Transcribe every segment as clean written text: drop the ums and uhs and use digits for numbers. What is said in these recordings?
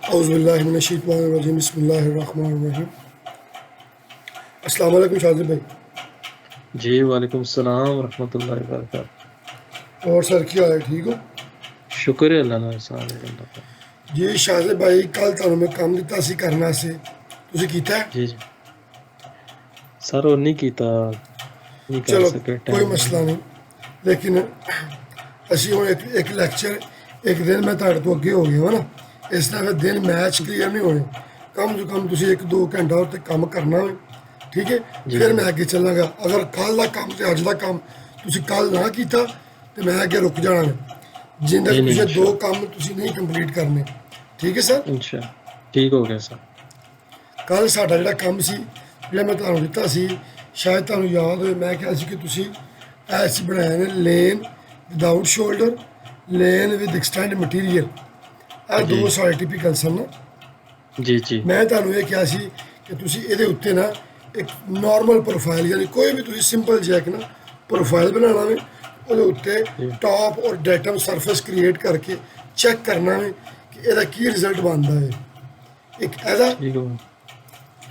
औज़ुबिल्लाहिमिनश्शैतानिर्रजीम बिस्मिल्लाहिर्रहमानिर्रहीम। अस्सलाम वालेकुम शाजिब भाई। जी, वालेकुम सलाम वरहमतुल्लाहि वबरकातुहू। और सर की हाल है, ठीक हो? शुक्र है अल्लाह दा एहसान है अल्लाह का। जी शाजिब भाई, कल ਤੁਹਾਨੂੰ मैं काम ਦਿੱਤਾ ਸੀ करना से ਤੁਸੀਂ ਕੀਤਾ है? जी, जी। सर और नहीं कीता, नहीं कर चलो सके, कोई टाइम नहीं मसला लगा। नहीं, लेकिन ਅਸੀਂ ਹੁਣ ਇੱਕ ਲੈਕਚਰ ਇੱਕ ਦਿਨ ਮੈਂ ਤੁਹਾਡੇ ਤੋਂ ਅੱਗੇ ਹੋ ਗਿਆ ਵਾ ਨਾ, ਇਸ ਤਰ੍ਹਾਂ ਫਿਰ ਦਿਨ ਮੈਚ ਕਲੀਅਰ ਨਹੀਂ ਹੋਣੇ। ਕਮ ਤੋਂ ਕਮ ਤੁਸੀਂ 1-2 ਘੰਟਾ ਉੱਤੇ ਕੰਮ ਕਰਨਾ ਹੋਵੇ, ਠੀਕ ਹੈ? जी, ਫਿਰ जी। ਮੈਂ ਅੱਗੇ ਚੱਲਾਂਗਾ। ਅਗਰ ਕੱਲ ਦਾ ਕੰਮ ਤੇ ਅੱਜ ਦਾ ਕੰਮ ਤੁਸੀਂ ਕੱਲ ਨਾ ਕੀਤਾ ਤੇ ਮੈਂ ਅੱਗੇ ਰੁਕ ਜਾਣਾ ਹੈ, ਜਿੰਨੇ जी ਤੱਕ नहीं ਤੁਸੀਂ ਦੋ इंशाल्लाह, ਕੰਮ ਤੁਸੀਂ ਨਹੀਂ ਕੰਪਲੀਟ करने। ठीक है सर? इंशाल्लाह। ठीक हो गया सर। ਕੱਲ ਸਾਡਾ ਜਿਹੜਾ ਕੰਮ ਸੀ, ਜਿਹੜਾ ਮੈਂ ਤੁਹਾਨੂੰ ਦਿੱਤਾ ਸੀ, ਸ਼ਾਇਦ ਤੁਹਾਨੂੰ ਯਾਦ ਹੋਵੇ, ਮੈਂ ਕਿਹਾ ਸੀ ਕਿ ਤੁਸੀਂ ਐਸ ਬਣਾਏ ਨੇ lane without shoulder, lane with extend material. ਇਹ जी, ਦੋ ਸਾਡੇ ਟਿਪੀਕਲ ਸਨ ਨਾ। जी, जी, ਮੈਂ ਤੁਹਾਨੂੰ ਇਹ ਕਿਹਾ ਸੀ ਕਿ ਤੁਸੀਂ ਇਹਦੇ ਉੱਤੇ ਨਾ ਇੱਕ ਨਾਰਮਲ ਪ੍ਰੋਫਾਈਲ, ਯਾਨੀ ਕੋਈ ਵੀ ਤੁਸੀਂ ਸਿੰਪਲ ਜਿਹਾ ਇੱਕ ਨਾ ਪ੍ਰੋਫਾਈਲ ਬਣਾਉਣਾ ਵੇ, ਉਹਦੇ ਉੱਤੇ जी, ਟਾਪ ਔਰ ਡੈਟਮ ਸਰਫੇਸ ਕ੍ਰੀਏਟ ਕਰਕੇ ਚੈੱਕ ਕਰਨਾ ਵੇ ਕਿ ਇਹਦਾ ਕੀ ਰਿਜ਼ਲਟ ਬਣਦਾ ਹੈ। ਇੱਕ ਇਹਦਾ ठीक हो,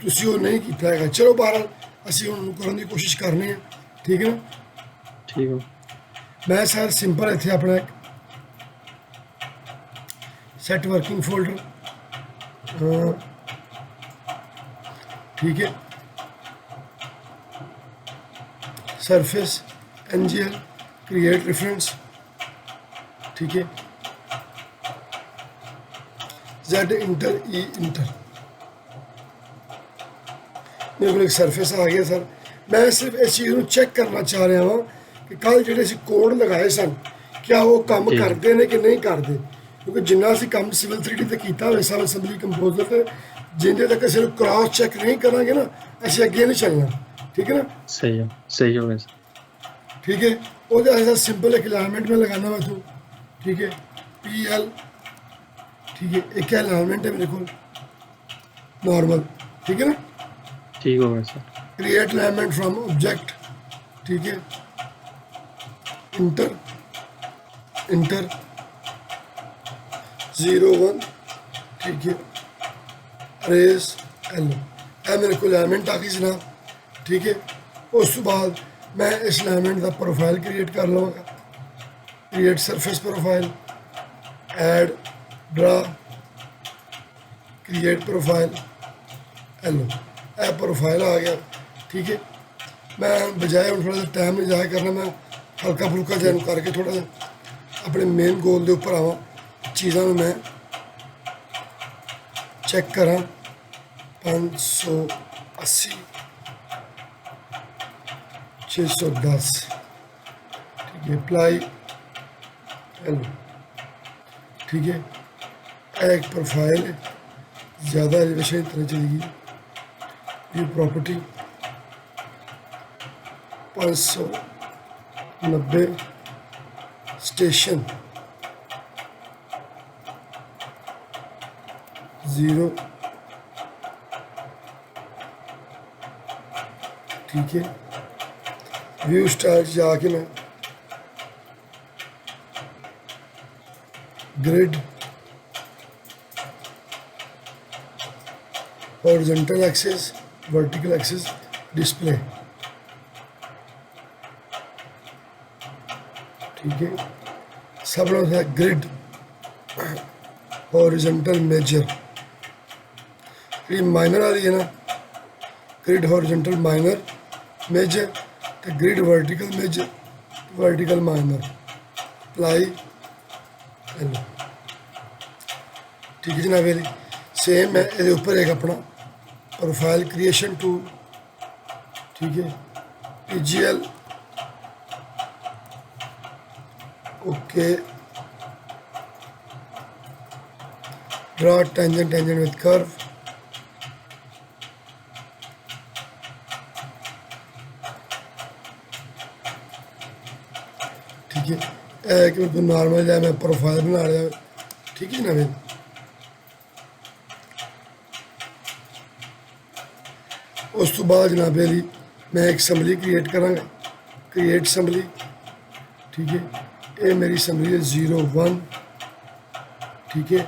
ਤੁਸੀਂ ਉਹ ਨਹੀਂ ਕੀਤਾ ਹੈਗਾ। ਚਲੋ ਬਹਰਹਾਲ ਅਸੀਂ ਹੁਣ ਉਹਨੂੰ ਕਰਨ ਦੀ ਕੋਸ਼ਿਸ਼ ਕਰਨੀ ਹੈ, ਠੀਕ ਹੈ ਨਾ? ठीक हो। ਮੈਂ ਸਰ ਸਿੰਪਲ ਇੱਥੇ ਆਪਣਾ ਇੱਕ ਸੈਟ ਵਰਕਿੰਗ ਫੋਲਡਰ, ठीक है, सरफेस एनजीएल क्रिएट रेफरेंस, ठीक है, जेड इंटर ई इंटर। मेरे को एक सरफेस आ गया सर। मैं सिर्फ इस चीज़ को चेक करना चाह रहा हूँ कि कल जो ਅਸੀਂ ਕੋਡ ਲਗਾਏ ਸਨ, क्या वो ਕੰਮ जी, ਕਰਦੇ ਨੇ ਕਿ ਨਹੀਂ ਕਰਦੇ, ਕਿਉਂਕਿ ਜਿੰਨਾ ਅਸੀਂ ਕੰਮ ਸਿਵਲ 3D ਤੇ ਕੀਤਾ ਹੋਇਆ ਸਭ ਅਸੈਂਬਲੀ ਕੰਪੋਜ਼ਰ ਤੇ, ਜਿੰਦੇ ਤੱਕ ਅਸੀਂ ਨੂੰ ਕ੍ਰਾਸ ਚੈੱਕ ਨਹੀਂ ਕਰਾਂਗੇ ਨਾ, ਅਸੀਂ ਅੱਗੇ ਨਹੀਂ ਚੱਲਣਾ। ठीक है ना? सही हो गया सर। ठीक है, और ऐसा सिंपल एक एलिमेंट में लगाना मैं तो, ठीक है, पी एल, ठीक है, एक एलिमेंट है मेरे को नॉर्मल, ठीक है ना? ठीक हो गया sir. Create element from object, ठीक है, इंटर इंटर 01, ठीक है, रेस एल, है मेरे को एलिमेंट आ गई जनाब, ठीक है। उस तो बाद मैं इस एलिमेंट का प्रोफाइल क्रिएट कर लवांगा, create surface profile, add draw, create profile, एलो, ए प्रोफाइल आ गया, ठीक है। मैं बजाय हूँ थोड़ा सा टाइम नहीं जाया करना, मैं हल्का फुल्का जैन करके थोड़ा सा अपने मेन गोल के उपर आवा, चीज़ों में मैं चेक करा। 580 610, ठीक है, अप्लाई एलो, ठीक है। एक प्रोफाइल है, ज़्यादा एलिवेशन तरह चलेगी। ये प्रॉपर्टी 590 स्टेशन 0, ठीक है। व्यू स्टाइल जाके मैं grid horizontal axis vertical axis display, ठीक है। सब लोग है ग्रिड हॉरिजॉन्टल मेजर, ये माइनर आ रही है ना, ग्रिड हॉरिजॉन्टल माइनर मेजर तो grid vertical major vertical minor, apply एलो, ठीक है जनाब। मेरी सेम है ये ऊपर एक अपना प्रोफाइल क्रिएशन टूल, ठीक है, PGL, okay, draw tangent with curve, ठीक है। एक तो नॉर्मल है, मैं प्रोफाइल बना रहा, ठीक है ना। मेरी उस तो बाद जनाब मेरी मैं एक असैम्बली क्रिएट करांगा, क्रिएट असैम्बली, ठीक है। ये मेरी असैम्बली है 01, ठीक है।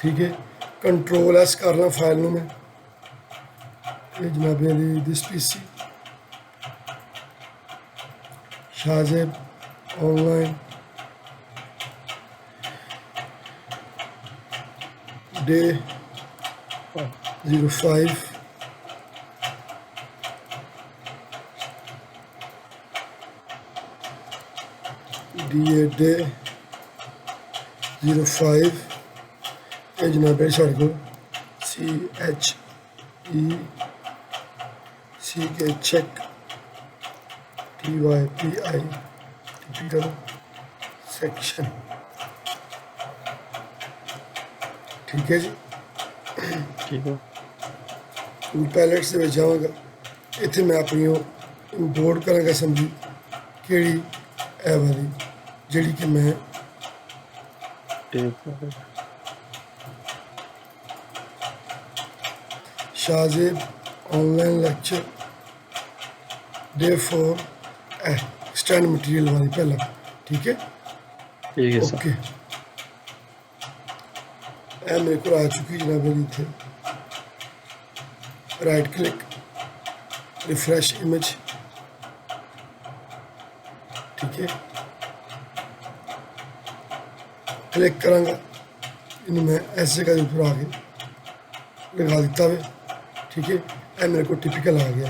ठीक है कंट्रोल एस करना फाइल में मैं ये जनाब Ali this PC Shahzeb online day 05 DA day 05 ਇਹ ਜਨਾਬ ਹੈ ਸਾਡੇ ਕੋਲ CHECK check TYPI typical section ਠੀਕ ਹੈ ਜੀ ठीक है ਪੈਲੇਟਸ ਦੇ ਵਿੱਚ ਜਾਵਾਂਗਾ ਇੱਥੇ ਮੈਂ ਆਪਣੀ ਉਹ ਇੰਪੋਰਟ ਕਰਾਂਗਾ ਸਮਝੀ ਕਿਹੜੀ ਇਹ ਵਾਲੀ ਜਿਹੜੀ ਕਿ ਮੈਂ ठीक है Shahzeb online lecture day 4 stand material वाली पहला ठीक है ठीक है सर ओके ए मेरे को आ चुकी जनाब अली थे राइट क्लिक रिफ्रेश इमेज ठीक है क्लिक करांगा इन्हें मैं ऐसे जगह ऊपर आके लगा दिता वे ठीक है ए मेरे को टिपिकल आ गया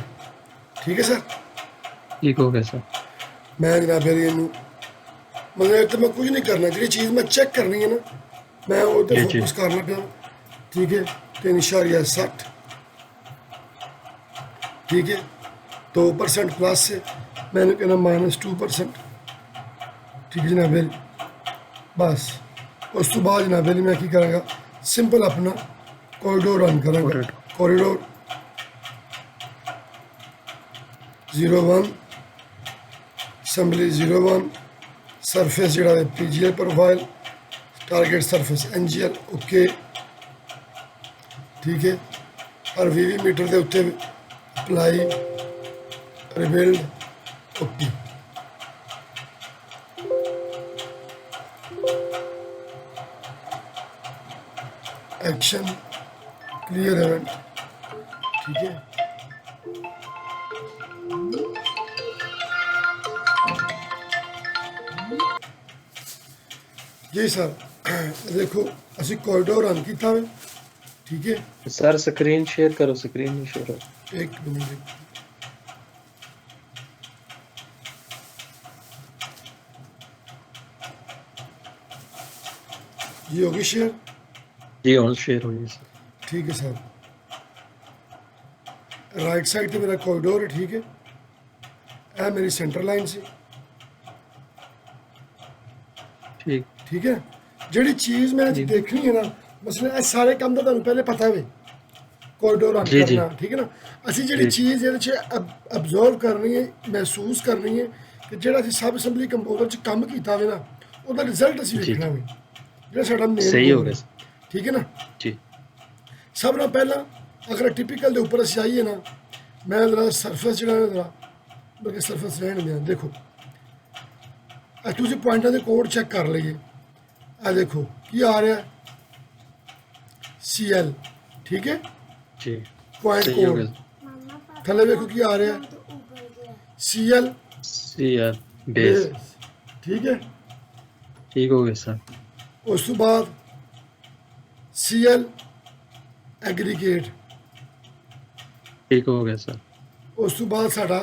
ठीक है सर ठीक हो गया सर मैं जनाब अली इनू मतलब तो मैं कुछ नहीं करना जी चीज़ मैं चेक करनी है ना मैं वो तो जी, जी। फोकस करना पिया ठीक है 3.60 ठीक है 2% प्लस से मैंने कहना -2% ठीक है जनाब अली बस उस तो बाद जनाब अली मैं की करांगा सिंपल अपना कॉरिडोर रन करांगा कॉरिडोर 01 assembly 01 सरफेस ਜਿਹੜਾ ਹੈ PGL profile target surface NGL okay ठीक है हर 20 मीटर के उत्ते apply rebuild okay action clear event ठीक है जी सर देखो ਅਸੀਂ कॉरिडोर रन किया है ठीक है सर स्क्रीन शेयर करो स्क्रीन नहीं शेयर हो एक मिनट ये होगी शेयर जी ऑन शेयर हो गई सर ठीक है सर राइट साइड पे मेरा कॉरिडोर है ठीक है यह मेरी सेंटर लाइन से ठीक ठीक है ਜਿਹੜੀ ਚੀਜ਼ ਮੈਂ ਅੱਜ ਜੀ। ਦੇਖਣੀ ਹੈ ਨਾ ਮਸਲੇ ਇਹ ਸਾਰੇ ਕੰਮ ਦਾ ਤੁਹਾਨੂੰ ਪਹਿਲੇ ਪਤਾ ਹੋਵੇ ਕੋਰੀਡੋਰ ਰਨ ਜੀ, ਜੀ। ਕਰਨਾ ਠੀਕ ਹੈ ਨਾ ਅਸੀਂ ਜਿਹੜੀ ਜੀ। ਚੀਜ਼ ਇਹਦੇ ਚ ਅਬਜ਼ਰਵ ਕਰਨੀ ਹੈ ਮਹਿਸੂਸ ਕਰਨੀ ਹੈ ਕਿ ਜਿਹੜਾ ਅਸੀਂ ਸਬ ਅਸੈਂਬਲੀ ਕੰਪੋਜ਼ਰ ਚ ਕੰਮ ਕੀਤਾ ਹੋਵੇ ਨਾ ਉਹਦਾ ਰਿਜ਼ਲਟ ਅਸੀਂ ਜੀ। ਵੇਖਣਾ ਹੋਵੇ ਜਿਹੜਾ ਸਾਡਾ ਮੇਨ सही हो गया सर ਠੀਕ ਹੈ ਨਾ जी ਸਭ ਨਾਲ ਪਹਿਲਾਂ ਅਗਰ ਟਿਪੀਕਲ ਦੇ ਉੱਪਰ ਅਸੀਂ ਆਈਏ ਨਾ ਮੈਂ ਜਰਾ ਸਰਫੇਸ ਜਿਹੜਾ ਨਾ ਜਰਾ ਬਲਕਿ ਸਰਫੇਸ ਰਹਿਣ ਦਿਆਂ ਦੇਖੋ ਆ ਤੁਸੀਂ ਪੁਆਇੰਟਾਂ ਦੇ ਕੋਡ ਚੈੱਕ ਕਰ ਲਈਏ ਆ ਦੇਖੋ ਕੀ ਆ ਰਿਹਾ CL ਠੀਕ ਹੈ जी ਪੁਆਇੰਟ सही हो ਕੋਡ गया ਥੱਲੇ ਵੇਖੋ ਕੀ ਆ ਰਿਹਾ CL सी यार बेस ਠੀਕ ਹੈ ठीक हो गया सर ਉਸ ਤੋਂ ਬਾਅਦ CL ਐਗਰੀਗੇਟ ठीक हो गया सर ਉਸ ਤੋਂ ਬਾਅਦ ਸਾਡਾ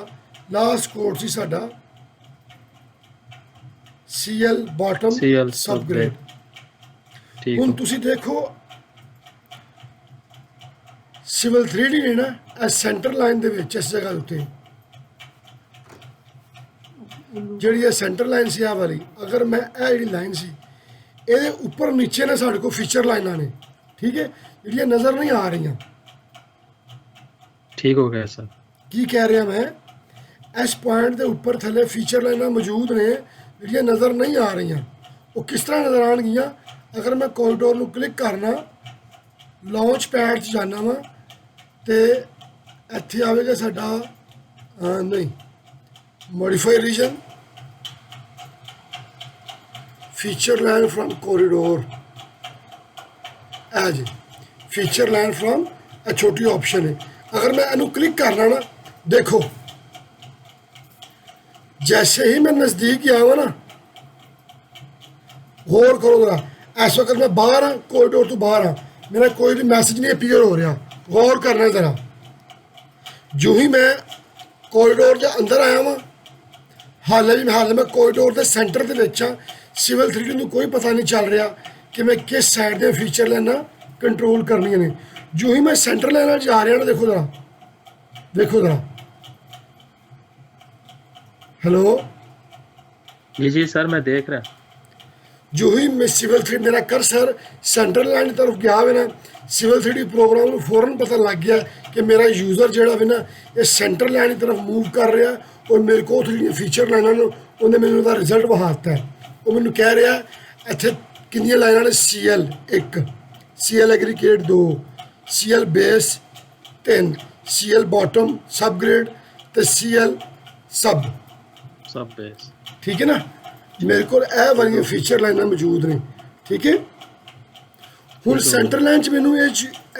ਲਾਸਟ ਕੋਡ ਸੀ ਸਾਡਾ CL ਬਾਟਮ CL ਸਬਗ੍ਰੇਡ ठीक ਹੁਣ हो ਤੁਸੀਂ ਦੇਖੋ ਸਿਵਲ 3D ਨੇ ਨਾ ਇਹ ਸੈਂਟਰ ਲਾਈਨ ਦੇ ਵਿੱਚ ਇਸ ਜਗ੍ਹਾ ਉੱਤੇ ਜਿਹੜੀ ਇਹ ਸੈਂਟਰ ਲਾਈਨ ਸੀ ਆ ਵਾਲੀ ਅਗਰ ਮੈਂ ਇਹ ਜਿਹੜੀ ਲਾਈਨ ਸੀ ਇਹਦੇ ਉੱਪਰ ਨੀਚੇ ਨੇ ਸਾਡੇ ਕੋਲ ਫੀਚਰ ਲਾਈਨਾਂ ਨੇ ਠੀਕ ਹੈ ਜਿਹੜੀਆਂ ਨਜ਼ਰ ਨਹੀਂ ਆ ਰਹੀਆਂ ठीक हो गया सर ਕੀ ਕਹਿ ਰਿਹਾ ਮੈਂ ਇਸ ਪੁਆਇੰਟ ਦੇ ਉੱਪਰ ਥੱਲੇ ਫੀਚਰ ਲਾਈਨਾਂ ਮੌਜੂਦ ਨੇ ਜਿਹੜੀਆਂ ਨਜ਼ਰ ਨਹੀਂ ਆ ਰਹੀਆਂ ਉਹ ਕਿਸ ਤਰ੍ਹਾਂ ਨਜ਼ਰ ਆਉਣਗੀਆਂ ਅਗਰ ਮੈਂ ਕੋਰੀਡੋਰ ਨੂੰ ਕਲਿੱਕ ਕਰਨਾ ਲਾਂਚ ਪੈਡ 'ਚ ਜਾਣਾ ਵਾਂ ਤੇ ਇੱਥੇ ਆਵੇਗਾ ਸਾਡਾ ਨਹੀਂ modify region feature line firm corridor ਇਹ ਜੀ ਫੀਚਰ ਲਾਈਨ ਫਰੋਮ ਇਹ ਛੋਟੀ ਆਪਸ਼ਨ ਹੈ। अगर मैं इनू क्लिक करना ना, देखो जैसे ही मैं नज़दीक आवा ना, गौर करो जरा, इस वक्त मैं बाहर हाँ, कॉरिडोर तो बाहर हाँ, मेरा कोई भी मैसेज नहीं अपीयर हो रहा, गौर करना जरा। जो ही मैं कॉरिडोर के अंदर आया वहाँ, हाले मैं कॉरिडोर के सेंटर के विच हाँ, सिविल 3D नूं कोई पता नहीं चल रहा कि मैं किस साइड दे फीचर लाइनां कंट्रोल करनियां ने। जो ही मैं सेंटर लाइन जा रहा ना, देखो जरा हेलो जी सर मैं देख रहा। जो ही मैं सिविल 3D मेरा कर्सर सेंटर लाइन की तरफ गया वे ना, सिविल 3D प्रोग्राम को फौरन पता लग गया कि मेरा यूज़र जोड़ा वे ना ये सेंटर लाइन की तरफ मूव कर रहा और मेरे को थोड़ी फीचर लाइना उन्हें मैंने रिजल्ट बहाता है। वो मैंने कह रहा इतने कितनी लाइना ने CL 1, CL aggregate 2, CL base 3, CL bottom सब ग्रेड तो CL सब बेस। ठीक है ना, मेरे को यह वाली फीचर लाइना मौजूद ने। ठीक है, हुण सेंटर लाइन च मैनू ये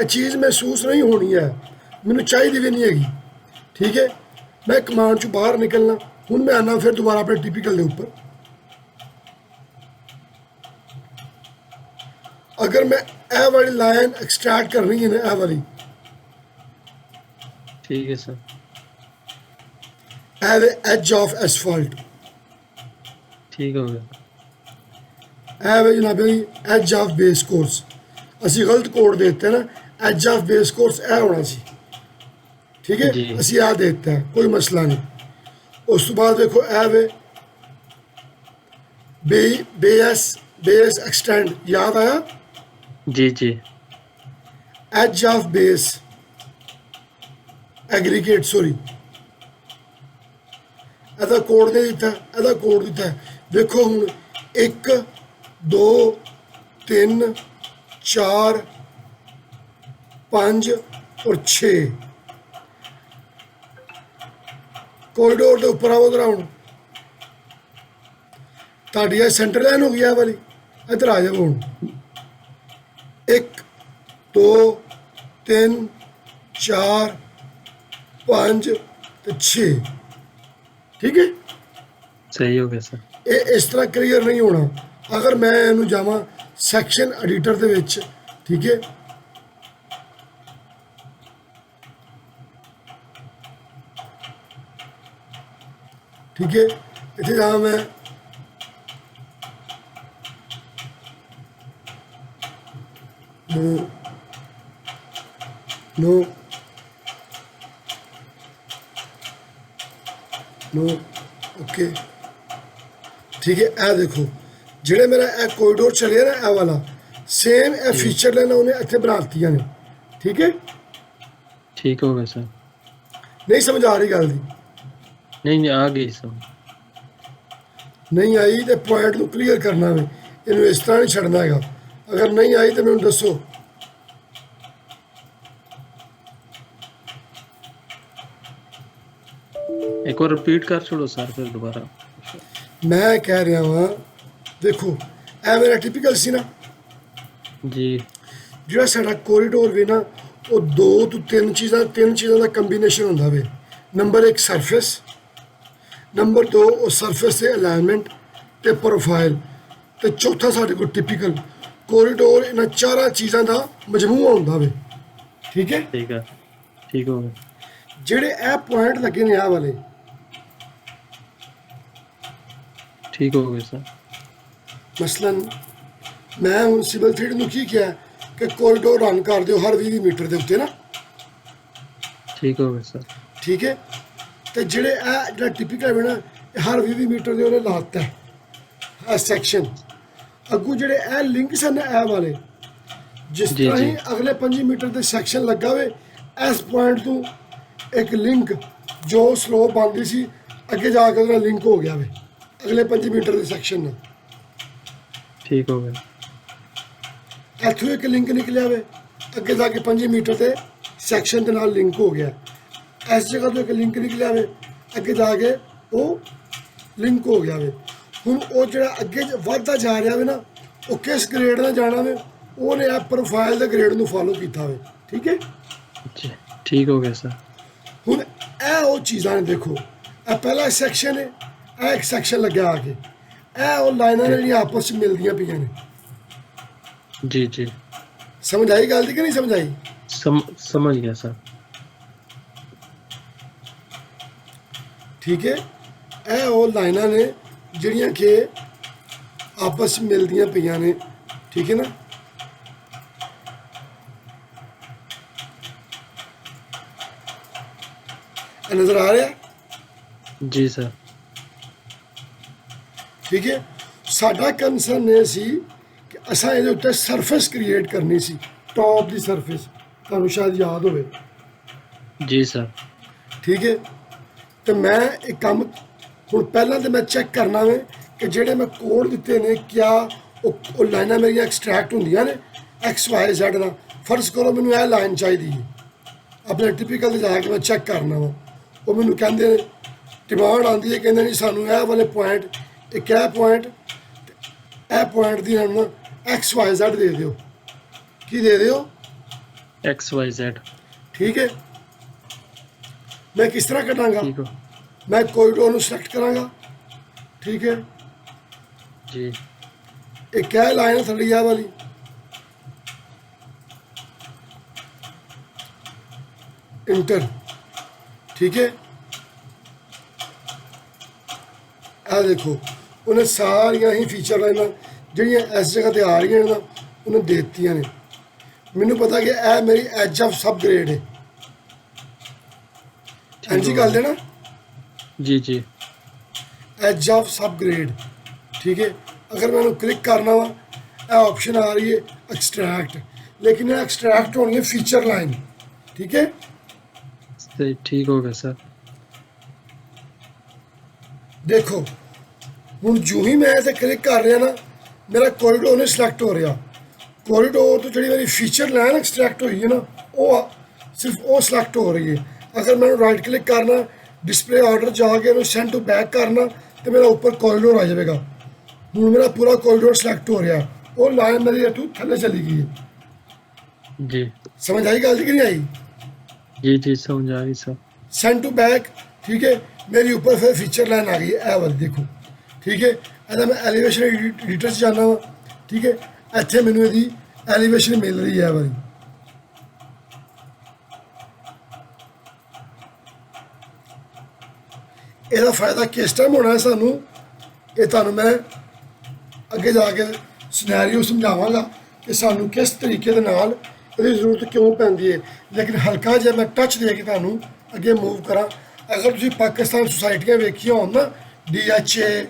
चीज़ महसूस नहीं होनी है, मैनू चाहिए भी नहीं हैगी। ठीक है, मैं कमांड चो बाहर निकलना, हुण मैं आना फिर दोबारा अपने टिपिकल के ऊपर। अगर मैं यह वाली लाइन एक्सट्रैक्ट करनी है ना, यह वाली, ठीक है सर, एज ऑफ एसफॉल्ट, ठीक हो गया। जनाब एज ऑफ बेस कोर्स, असी गलत कोड देते हैं ना, एज ऑफ बेस कोर्स ए होना सी। ठीक है, असी आ देते हैं, कोई मसला नहीं। उस तो बाद देखो ए वे बेस एक्सटेंड, याद आया? जी edge of base aggregate, sorry ਇਹਦਾ ਕੋਡ ਦੇ ਦਿੱਤਾ, ਇਹਦਾ ਕੋਡ ਦਿੱਤਾ। ਦੇਖੋ ਹੁਣ 1 2 3 4 5 और 6 कॉरिडोर के उपर आओ जरा। हूँ ताड़ी सेंटर लाइन हो गई है वाली, इधर आ जाओ। हूँ 1 2 3 4 5 तो 6, ठीक है, सही हो गया सर। ये इस तरह क्लियर नहीं होना अगर मैं इनू जावा सैक्शन एडिटर दे विच। ठीक है, ठीक है, इतने जावा मैं नो ओके। ठीक है, ए देखो जेड़े मेरा ए कॉरिडोर चले ना, ए वाला सेम ए फीचर लेना उन्हें इतने बनाती ने। ठीक है, ठीक हो गया सर। नहीं समझ आ रही गल दी? नहीं आ गई सर। नहीं आई तो पॉइंट को क्लीयर करना है, इन्हें इस तरह नहीं छड़ना है। अगर नहीं आई तो मैंने दसो। एक और रिपीट कर छोड़ो सर फिर दोबारा। मैं कह रहा वहाँ देखो ए मेरा टिपिकल सी ना जी, जो साडा कॉरिडोर वे ना वो 2 तो 3 चीज़ों का कंबीनेशन होंदा वे। नंबर 1 सरफेस, नंबर 2 वो सरफेस से अलाइनमेंट ते प्रोफाइल, ते चौथा साडे को टिपिकल कॉरिडोर। इन 4 चीज़ों का मजमूआ होंदा वे। ठीक है, ठीक है, ठीक हो गया। जेड़े ए पॉइंट लगे ने आ वाले, ठीक हो गया सर। मसलन मैं हूँ सिविल 3D नूं की किया कि कॉरिडोर रन कर दो हर 20 मीटर के उत्ते ना। ठीक हो गया सर। ठीक है, तो जेड़े जो टिपिकल है ना हर 20 मीटर के उन्हें लाता है सैक्शन। अगू जेड़े ए लिंक सन ए वाले, जिस तरह ही अगले 5 मीटर के सैक्शन लगा हुए इस पॉइंट तो एक लिंक जो स्लोप बनती सी अगे जाकर उसका लिंक हो गया वे अगले 5 मीटर के सैक्शन में। ठीक हो गया। इतों एक लिंक निकलिया वे अगे जाके 5 मीटर के सैक्शन के नाल लिंक हो गया। इस जगह तो एक लिंक निकलिया वे अगे जाके वो लिंक हो गया वे। हुण वो जो अगे वधदा जा रहा वे ना वो किस ग्रेड में जाना वे ਉਹਨੇ ਇਹ ਪ੍ਰੋਫਾਈਲ ਦੇ ਗ੍ਰੇਡ ਨੂੰ ਫੋਲੋ ਕੀਤਾ ਹੋਵੇ। ਠੀਕ ਹੈ, जी ठीक हो गया सर। ਹੁਣ ਇਹ ਉਹ ਚੀਜ਼ਾਂ ਨੇ। ਦੇਖੋ ਇਹ ਪਹਿਲਾ ਸੈਕਸ਼ਨ ਹੈ, ਇਹ ਇੱਕ ਸੈਕਸ਼ਨ ਲੱਗਿਆ ਆ ਕੇ, ਇਹ ਉਹ ਲਾਈਨਾਂ ਨੇ ਜਿਹੜੀਆਂ ਆਪਸ 'ਚ ਮਿਲਦੀਆਂ ਪਈਆਂ ਨੇ। जी जी ਸਮਝ ਆਈ ਗੱਲ ਦੀ ਕਿ ਨਹੀਂ ਸਮਝ ਆਈ? समझ गया सर। ਠੀਕ ਹੈ, ਇਹ ਉਹ ਲਾਈਨਾਂ ਨੇ ਜਿਹੜੀਆਂ ਕਿ ਆਪਸ 'ਚ ਮਿਲਦੀਆਂ ਪਈਆਂ ਨੇ। ਠੀਕ ਹੈ ਨਾ, ਇਹ ਨਜ਼ਰ ਆ ਰਿਹਾ? जी सर। ਠੀਕ ਹੈ, ਸਾਡਾ ਕੰਸਰਨ ਇਹ ਸੀ ਕਿ ਅਸਾਂ ਇਹਦੇ ਉੱਤੇ ਸਰਫੇਸ ਕ੍ਰੀਏਟ ਕਰਨੀ ਸੀ, ਟੌਪ ਦੀ ਸਰਫੇਸ, ਤੁਹਾਨੂੰ ਸ਼ਾਇਦ ਯਾਦ ਹੋਵੇ। जी सर। ਠੀਕ ਹੈ, ਤੇ ਮੈਂ ਇੱਕ ਕੰਮ ਹੁਣ ਪਹਿਲਾਂ ਤੇ ਮੈਂ ਚੈੱਕ ਕਰਨਾ ਵੇ ਕਿ ਜਿਹੜੇ ਮੈਂ ਕੋਡ ਦਿੱਤੇ ਨੇ ਕਿਆ ਉਹ ਲਾਈਨਾਂ ਮੇਰੀਆਂ ਐਕਸਟਰੈਕਟ ਹੁੰਦੀਆਂ ਨੇ ਐਕਸ ਵਾਈ ਜ਼ੈਡ ਦਾ। ਫਰਜ਼ ਕਰੋ ਮੈਨੂੰ ਇਹ ਲਾਈਨ ਚਾਹੀਦੀ ਹੈ, ਆਪਣੇ ਟਿਪੀਕਲ 'ਤੇ ਜਾ ਕੇ ਮੈਂ ਚੈੱਕ ਕਰਨਾ ਵਾ। ਉਹ ਮੈਨੂੰ ਕਹਿੰਦੇ ਨੇ, ਡਿਮਾਂਡ ਆਉਂਦੀ ਹੈ, ਕਹਿੰਦੇ ਨਹੀਂ ਸਾਨੂੰ ਇਹ ਵਾਲੇ ਪੁਆਇੰਟ, ਇੱਕ ਇਹ ਪੁਆਇੰਟ, ਇਹ ਪੁਆਇੰਟ ਦੀ ਸਾਨੂੰ ਐਕਸ ਵਾਈ ਜ਼ੈਡ ਦੇ ਦਿਓ। ਕੀ ਦੇ ਦਿਓ? X Y Z. ਠੀਕ ਹੈ, ਮੈਂ ਕਿਸ ਤਰ੍ਹਾਂ ਕੱਢਾਂਗਾ? ठीक हो ਮੈਂ ਕੋਰੀਡੋਰ ਨੂੰ ਸਿਲੈਕਟ ਕਰਾਂਗਾ। ਠੀਕ ਹੈ, जी ਇੱਕ ਇਹ ਲਾਈਨ ਹੈ ਥੱਲੇ ਆਹ ਵਾਲੀ, ਇੰਟਰ। ਠੀਕ ਹੈ, ਇਹ ਦੇਖੋ ਉਹਨੇ ਸਾਰੀਆਂ ਹੀ ਫੀਚਰ ਲਾਈਨਾਂ ਜਿਹੜੀਆਂ ਇਸ ਜਗ੍ਹਾ ਤੇ ਆ ਰਹੀਆਂ ਨੇ ਨਾ ਉਹਨੇ ਦੇ ਦਿੱਤੀਆਂ ਨੇ। ਮੈਨੂੰ ਪਤਾ ਕਿ ਇਹ ਮੇਰੀ ਐਜ ਆਫ ਸਬ ਗ੍ਰੇਡ ਹੈ। ਹਾਂਜੀ ਗੱਲ ਦੇਣਾ, जी जी ਐਜ ਆਫ ਸਬ ਗ੍ਰੇਡ। ਠੀਕ ਹੈ, ਅਗਰ ਮੈਂ ਉਹਨੂੰ ਕਲਿੱਕ ਕਰਨਾ ਵਾ, ਇਹ ਆਪਸ਼ਨ ਆ ਰਹੀ ਹੈ ਐਕਸਟਰੈਕਟ, ਲੇਕਿਨ ਇਹ ਐਕਸਟਰੈਕਟ ਹੋਣੀ ਹੈ ਫੀਚਰ ਲਾਈਨ। ਠੀਕ ਹੈ, सही ठीक हो गया सर। ਦੇਖੋ ਹੁਣ ਜੋ ਹੀ ਮੈਂ ਇੱਥੇ ਕਲਿੱਕ ਕਰ ਰਿਹਾ ਨਾ, ਮੇਰਾ ਕੋਰੀਡੋਰ ਨਹੀਂ ਸਿਲੈਕਟ ਹੋ ਰਿਹਾ। ਕੋਰੀਡੋਰ ਤੋਂ ਜਿਹੜੀ ਮੇਰੀ ਫੀਚਰ ਲਾਈਨ ਐਕਸਟਰੈਕਟ ਹੋਈ ਹੈ ਨਾ, ਉਹ ਸਿਰਫ ਉਹ ਸਿਲੈਕਟ ਹੋ ਰਹੀ ਹੈ। ਅਗਰ ਮੈਨੂੰ ਰਾਈਟ ਕਲਿੱਕ ਕਰਨਾ, ਡਿਸਪਲੇ ਆਰਡਰ ਜਾ ਕੇ ਉਹਨੂੰ ਸੈਂਡ ਟੂ ਬੈਕ ਕਰਨਾ, ਤੇ ਮੇਰਾ ਉੱਪਰ ਕੋਰੀਡੋਰ ਆ ਜਾਵੇਗਾ। ਹੁਣ ਮੇਰਾ ਪੂਰਾ ਕੋਰੀਡੋਰ ਸਿਲੈਕਟ ਹੋ ਰਿਹਾ, ਉਹ ਲਾਈਨ ਮੇਰੀ ਇੱਥੋਂ ਥੱਲੇ ਚਲੀ ਗਈ ਹੈ। जी ਸਮਝ ਆਈ ਗੱਲ ਦੀ ਕਿ ਨਹੀਂ ਆਈ? जी जी समझ आ गई सर। Send to back. ਠੀਕ ਹੈ, ਮੇਰੀ ਉੱਪਰ ਫਿਰ ਫੀਚਰ ਲਾਈਨ ਆ ਗਈ ਹੈ ਇਹ ਵਾਲੀ, ਦੇਖੋ। ਠੀਕ ਹੈ, ਇਹਦਾ ਮੈਂ ਐਲੀਵੇਸ਼ਨ ਐਡੀਟਰ 'ਚ ਜਾਣਾ ਵਾ। ਠੀਕ ਹੈ, ਇੱਥੇ ਮੈਨੂੰ ਇਹਦੀ ਐਲੀਵੇਸ਼ਨ ਮਿਲ ਰਹੀ ਹੈ ਇਹ ਵਾਲੀ। ਇਹਦਾ ਫਾਇਦਾ ਕਿਸ ਟਾਈਮ ਹੋਣਾ ਹੈ ਸਾਨੂੰ, ਇਹ ਤੁਹਾਨੂੰ ਮੈਂ ਅੱਗੇ ਜਾ ਕੇ ਸਿਨੈਰੀਓ ਸਮਝਾਵਾਂਗਾ ਕਿ ਸਾਨੂੰ ਕਿਸ ਤਰੀਕੇ ਦੇ ਨਾਲ ਇਹਦੀ ਜ਼ਰੂਰਤ ਕਿਉਂ ਪੈਂਦੀ ਹੈ। ਲੇਕਿਨ ਹਲਕਾ ਜਿਹਾ ਮੈਂ ਟੱਚ ਦੇ ਕੇ ਤੁਹਾਨੂੰ ਅੱਗੇ ਮੂਵ ਕਰਾਂ। ਅਗਰ ਤੁਸੀਂ ਪਾਕਿਸਤਾਨ ਸੁਸਾਇਟੀਆਂ ਵੇਖੀਆਂ ਹੋਣ ਨਾ, DHA,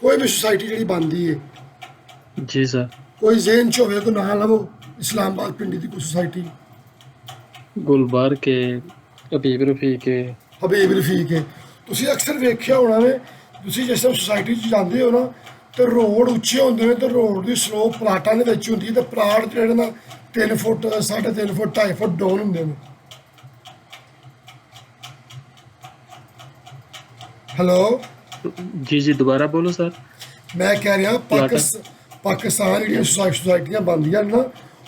ਕੋਈ ਵੀ ਸੁਸਾਇਟੀ ਜਿਹੜੀ ਬਣਦੀ ਹੈ, जी सर। ਕੋਈ ਜ਼ੇਨ 'ਚ ਹੋਵੇ, ਕੋਈ ਨਾਂ ਲਵੋ, ਇਸਲਾਮਾਬਾਦ ਪਿੰਡੀ ਦੀ ਕੋਈ ਸੁਸਾਇਟੀ, गुलबार के हबीब रफ़ी के। ਹਬੀਬ ਰਫੀਕ ਹੈ, ਤੁਸੀਂ ਅਕਸਰ ਵੇਖਿਆ ਹੋਣਾ ਵੇ। ਤੁਸੀਂ ਜਿਸ ਟਾਈਮ ਸੁਸਾਇਟੀ 'ਚ ਜਾਂਦੇ ਹੋ ਨਾ, ਤੇ ਰੋਡ ਉੱਚੇ ਹੁੰਦੇ ਨੇ, ਤੇ ਰੋਡ ਦੀ ਸਲੋਪ ਪਲਾਟਾਂ ਦੇ ਵਿੱਚ ਹੁੰਦੀ ਹੈ, ਤੇ ਪਲਾਟ ਜਿਹੜੇ ਨਾ 3 ਫੁੱਟ, 3.5 ਫੁੱਟ, 2.5 ਫੁੱਟ ਡਾਊਨ ਹੁੰਦੇ ਨੇ। ਹੈਲੋ, जी जी दोबारा बोलो सर। ਮੈਂ ਕਹਿ ਰਿਹਾ ਪਾਕਿਸਤਾਨ ਜਿਹੜੀਆਂ ਸੁਸਾਇਟੀਆਂ ਬਣਦੀਆਂ ਨੇ ਨਾ,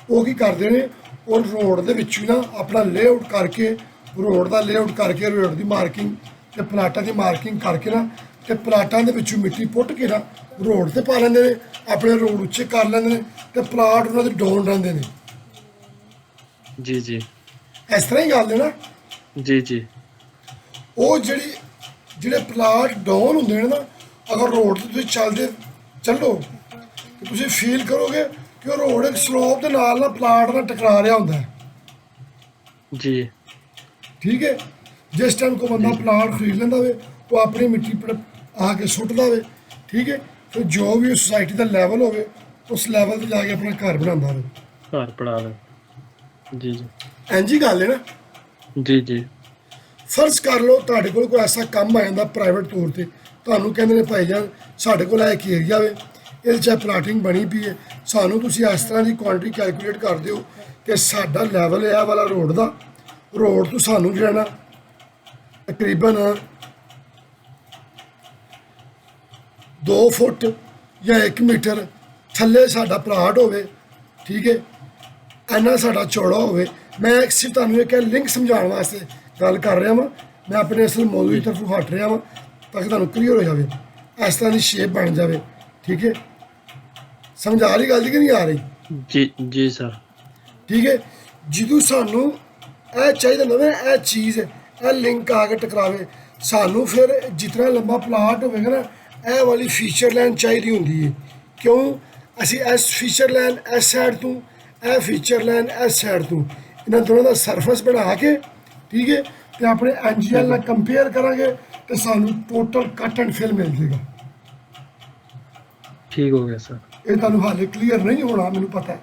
ਉਹ ਕੀ ਕਰਦੇ ਨੇ, ਉਹ ਰੋਡ ਦੇ ਵਿੱਚ ਹੀ ਨਾ ਆਪਣਾ ਲੇਆਊਟ ਕਰਕੇ, ਰੋਡ ਦਾ ਲੇਆਊਟ ਕਰਕੇ, ਰੋਡ ਦੀ ਮਾਰਕਿੰਗ ਤੇ ਪਲਾਟਾਂ ਦੀ ਮਾਰਕਿੰਗ ਕਰਕੇ ਨਾ, ਤੇ ਪਲਾਟਾਂ ਦੇ ਵਿੱਚੋਂ ਮਿੱਟੀ ਪੁੱਟ ਕੇ ਨਾ ਰੋਡ ਤੇ ਪਾ ਲੈਂਦੇ ਨੇ, ਆਪਣੇ ਰੋਡ ਉੱਚੇ ਕਰ ਲੈਂਦੇ ਨੇ, ਤੇ ਪਲਾਟ ਉਹਨਾਂ ਦੇ ਡਾਊਨ ਰਹਿੰਦੇ ਨੇ। जी जी ਇਸ ਤਰ੍ਹਾਂ ਹੀ ਗੱਲ ਹੈ ਨਾ। जी जी ਉਹ ਜਿਹੜੇ ਪਲਾਟ ਡਾਊਨ ਹੁੰਦੇ ਨੇ ਨਾ, ਅਗਰ ਰੋਡ ਤੇ ਤੁਸੀਂ ਚੱਲੋ, ਤੇ ਤੁਸੀਂ ਫੀਲ ਕਰੋਗੇ ਕਿ ਉਹ ਰੋਡ ਇੱਕ ਸਲੋਪ ਦੇ ਨਾਲ ਨਾ ਪਲਾਟ ਨਾਲ ਟਕਰਾ ਰਿਹਾ ਹੁੰਦਾ ਹੈ। जी ਠੀਕ ਹੈ, ਜਿਸ ਟਾਈਮ ਕੋਈ ਬੰਦਾ ਪਲਾਟ ਖਰੀਦ ਲੈਂਦਾ ਵੇ, ਉਹ ਆਪਣੀ ਮਿੱਟੀ ਆ ਕੇ ਸੁੱਟਦਾ ਵੇ। ਠੀਕ ਹੈ, ਫਿਰ ਜੋ ਵੀ ਸੁਸਾਇਟੀ ਦਾ ਲੈਵਲ ਹੋਵੇ, ਉਸ ਲੈਵਲ ਤੇ ਜਾ ਕੇ ਆਪਣਾ ਘਰ ਬਣਾਉਂਦਾ ਵੇ। घर पढ़ा लें। जी जी ਇੰਝ ਹੀ ਗੱਲ ਹੈ ਨਾ। जी जी ਫਰਜ਼ ਕਰ ਲਓ ਤੁਹਾਡੇ ਕੋਲ ਕੋਈ ਐਸਾ ਕੰਮ ਆ ਜਾਂਦਾ ਪ੍ਰਾਈਵੇਟ ਤੌਰ ਤੇ, ਤੁਹਾਨੂੰ ਕਹਿੰਦੇ ਨੇ ਭਾਈ ਜਾਨ ਸਾਡੇ ਕੋਲ ਇੱਕ ਏਰੀਆ ਵੇ, ਇਹਦੇ 'ਚ ਪਲਾਟਿੰਗ ਬਣੀ ਪਈ ਹੈ, ਸਾਨੂੰ ਤੁਸੀਂ ਇਸ ਤਰ੍ਹਾਂ ਦੀ ਕੁਆਂਟੀਟੀ ਕੈਲਕੂਲੇਟ ਕਰ ਦਿਓ ਕਿ ਸਾਡਾ ਲੈਵਲ ਹੈ ਇਹ ਵਾਲਾ ਰੋਡ ਦਾ, ਰੋਡ ਤੋਂ ਸਾਨੂੰ ਜਿਹੜਾ ਨਾ ਤਕਰੀਬਨ 2 ਫੁੱਟ ਜਾਂ 1 ਮੀਟਰ ਥੱਲੇ ਸਾਡਾ ਪਲਾਟ ਹੋਵੇ, ਠੀਕ ਹੈ, ਇੰਨਾ ਸਾਡਾ ਚੌੜਾ ਹੋਵੇ। ਮੈਂ ਸਿਰਫ ਤੁਹਾਨੂੰ ਇੱਕ ਲਿੰਕ ਸਮਝਾਉਣ ਵਾਸਤੇ ਗੱਲ ਕਰ ਰਿਹਾ ਵਾਂ, ਮੈਂ ਆਪਣੇ ਅਸਲ ਮੌਜੂਦ ਦੀ ਤਰਫੋਂ ਹਟ ਰਿਹਾ ਵਾਂ ਤਾਂ ਕਿ ਤੁਹਾਨੂੰ ਕਲੀਅਰ ਹੋ ਜਾਵੇ, ਇਸ ਤਰ੍ਹਾਂ ਦੀ ਸ਼ੇਪ ਬਣ ਜਾਵੇ। ਠੀਕ ਹੈ, ਸਮਝ ਆ ਰਹੀ ਗੱਲ ਕਿ ਨਹੀਂ ਆ ਰਹੀ? ਜੀ ਸਰ। ਠੀਕ ਹੈ, ਜਦੋਂ ਸਾਨੂੰ ਇਹ ਚਾਹੀਦਾ ਨਾ ਇਹ ਚੀਜ਼, ਇਹ ਲਿੰਕ ਆ ਕੇ ਟਕਰਾਵੇ, ਸਾਨੂੰ ਫਿਰ ਜਿਤਨਾ ਲੰਬਾ ਪਲਾਟ ਹੋਵੇਗਾ ਨਾ, ਇਹ ਵਾਲੀ ਫੀਚਰ ਲਾਈਨ ਚਾਹੀਦੀ ਹੁੰਦੀ ਹੈ। ਕਿਉਂ? ਅਸੀਂ ਇਸ ਫੀਚਰ ਲਾਈਨ ਇਸ ਸਾਈਡ ਤੋਂ, ਇਹ ਫੀਚਰ ਲਾਈਨ ਇਸ ਸਾਈਡ ਤੋਂ, ਇਹਨਾਂ ਦੋਨਾਂ ਦਾ ਸਰਫੇਸ ਬਣਾ ਕੇ, ਠੀਕ ਹੈ, ਤੇ ਆਪਣੇ NGL ਨਾਲ ਕੰਪੇਅਰ ਕਰਾਂਗੇ ਤੇ ਸਾਨੂੰ ਟੋਟਲ ਕੱਟ ਐਂਡ ਫਿਲ ਮਿਲ ਜਾਏਗਾ। ਠੀਕ ਹੋ ਗਿਆ ਸਰ। ਇਹ ਤੁਹਾਨੂੰ ਹਾਲੇ ਕਲੀਅਰ ਨਹੀਂ ਹੋਣਾ, ਮੈਨੂੰ ਪਤਾ ਹੈ।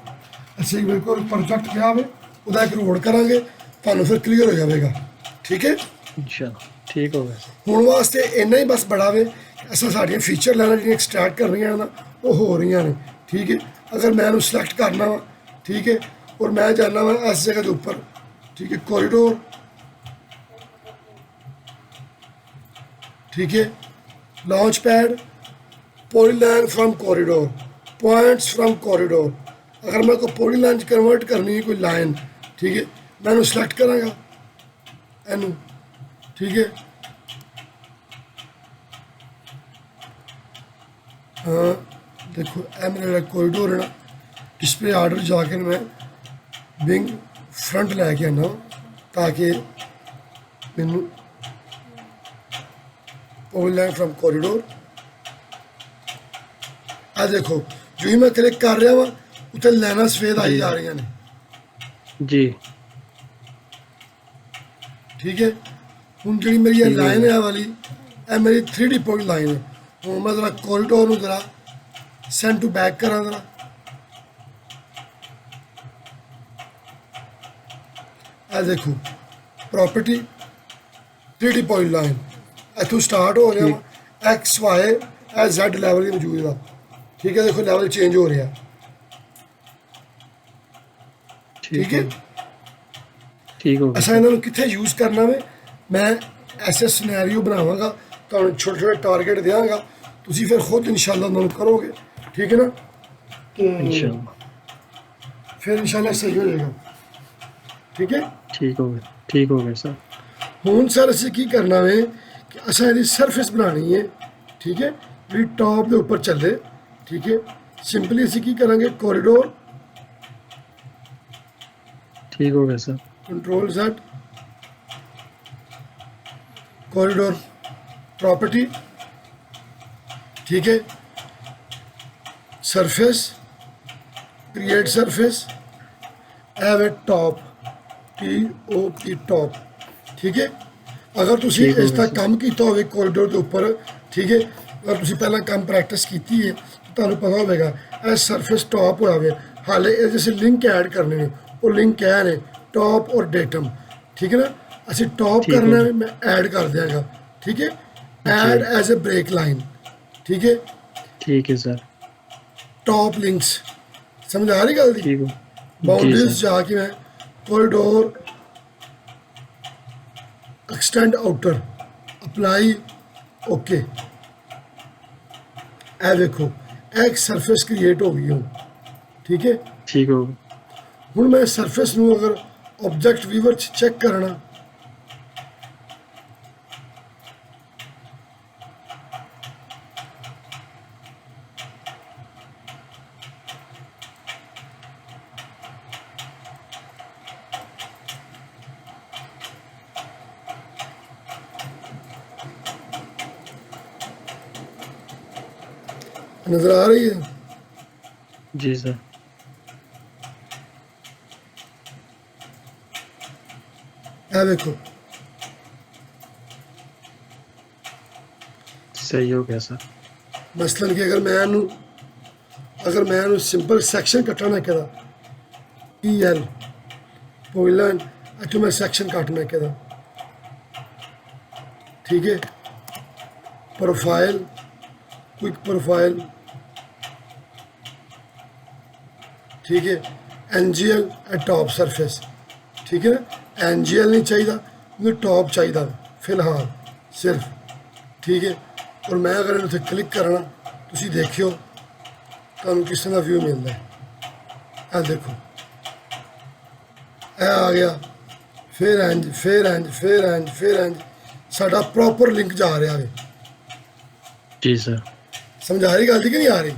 ਅਸੀਂ ਬਿਲਕੁਲ ਪ੍ਰੋਜੈਕਟ ਪਿਆ ਹੋਵੇ, ਉਹਦਾ ਇੱਕ ਰੋਡ ਕਰਾਂਗੇ, ਤੁਹਾਨੂੰ ਫਿਰ ਕਲੀਅਰ ਹੋ ਜਾਵੇਗਾ। ਠੀਕ ਹੈ, ਅੱਛਾ ਠੀਕ ਹੋ ਗਿਆ ਸਰ। ਹੁਣ ਵਾਸਤੇ ਇੰਨਾ ਹੀ ਬਸ ਬੜਾ ਵੇ, ਅਸਾਂ ਸਾਡੀਆਂ ਫੀਚਰ ਲਾਈਨਾਂ ਜਿਹੜੀਆਂ ਐਕਸਟ੍ਰੈਕਟ ਕਰਨੀਆਂ ਨਾ, ਉਹ ਹੋ ਰਹੀਆਂ ਨੇ। ਠੀਕ ਹੈ, ਅਗਰ ਮੈਂ ਇਹਨੂੰ ਸਿਲੈਕਟ ਕਰਨਾ ਵਾ, ਠੀਕ ਹੈ, ਔਰ ਮੈਂ ਜਾਣਾ ਵਾ ਇਸ ਜਗ੍ਹਾ ਦੇ ਉੱਪਰ, ਠੀਕ ਹੈ, ਕੋਰੀਡੋਰ, ठीक है, launch pad, polyline from corridor, points from corridor. अगर मैं कोई पॉलीलाइन कन्वर्ट करनी है कोई लाइन, ठीक है, मैं इन्हू सिलेक्ट करांगा इनू। ठीक है, हाँ देखो ए मेरा कॉरिडोर है ना, डिस्प्ले आर्डर जाकर मैं विंग फ्रंट लैके आना ताकि मैनू पॉलीलाइन फ्रॉम कॉरिडोर। आ देखो जो ही मैं क्लिक कर रहा वहाँ उत्थे लाइनां सफेद आई जा रही ने जी। ठीक है, हुण जी मेरी ये लाइन है वाली, ये मेरी 3D पॉइंट लाइन है। हुण मैं जरा कॉरिडोर नूं जरा सेंड टू बैक करा जरा, आ देखो प्रॉपर्टी 3D पॉइंट लाइन इतों स्टार्ट हो रहा वा, एक्स वाई Z लैवल ही मौजूद है। ठीक है, देखो लैवल चेंज हो रहा। ठीक है, ठीक हो असा इन्होंने कितने यूज़ करना वे, मैं ऐसे सिनेरियो बनावांगा, तो छोटे छोटे टारगेट देंगा, तुसी फिर खुद इंशाल्लाह उन्होंने करोगे। ठीक है ना, इंशाल्लाह फिर इंशाल्लाह सही हो जाएगा। ठीक है, ठीक हो गया सर। हुण सर असीं की करना वे कि असा इसकी सरफेस बनानी है। ठीक है, जी टॉप के ऊपर चले। ठीक है, सिंपली असीं की करांगे कॉरिडोर, ठीक हो गया sir. Control Z, corridor property. ठीक है, surface, create surface, have a top, TOP top. ठीक है, अगर तुसी इसका काम किया हो कॉरिडोर के ऊपर, ठीक है, अगर तुसी पहला काम प्रैक्टिस की है तो तुहानू पता होगा यह सरफेस टॉप होया वे। हाले ये जैसे लिंक ऐड करने ने, वो लिंक क्या है टॉप और डेटम। ठीक है ना, असी टॉप करना है, मैं ऐड कर देंगा। ठीक है, add as a break line. ठीक है, ठीक है सर। टॉप लिंक्स समझ आ रही गल दी? ठीक हो, बाउंड्रीज जाके मैं corridor, extend outer, apply, okay. ए देखो एक सरफेस क्रिएट हो गई हूँ। ठीक है, ठीक हो। हुण मैं सरफेस नूं अगर ऑब्जेक्ट व्यूवर चेक करना, नजर आ रही है? जी सर। ए देखो सही हो गया सर। मसलन कि अगर मैं सिंपल सैक्शन कटना कहदा EL पॉलीलाइन अच्छो मैं सैक्शन काटना कहदा। ठीक है, प्रोफाइल, क्विक प्रोफाइल। ठीक है, NGL एट टॉप सरफेस। ठीक है ना, NGL नहीं चाहिए, मुझे टॉप चाहिए फिलहाल सिर्फ। ठीक है, और मैं अगर इन्हें क्लिक करना, तुसी देखियो तुहानू किस तरह का व्यू मिलता है। ਆ ਦੇਖੋ ਇਹ ਆ ਗਿਆ, ਫਿਰ ਇੰਜ ਫਿਰ ਇੰਜ ਫਿਰ ਇੰਜ ਫਿਰ ਇੰਜ, ਸਾਡਾ ਪ੍ਰੋਪਰ ਲਿੰਕ ਜਾ ਰਿਹਾ ਵੇ। जी सर। ਸਮਝ ਆ ਰਹੀ ਗੱਲ ਦੀ ਕਿ ਨਹੀਂ ਆ ਰਹੀ?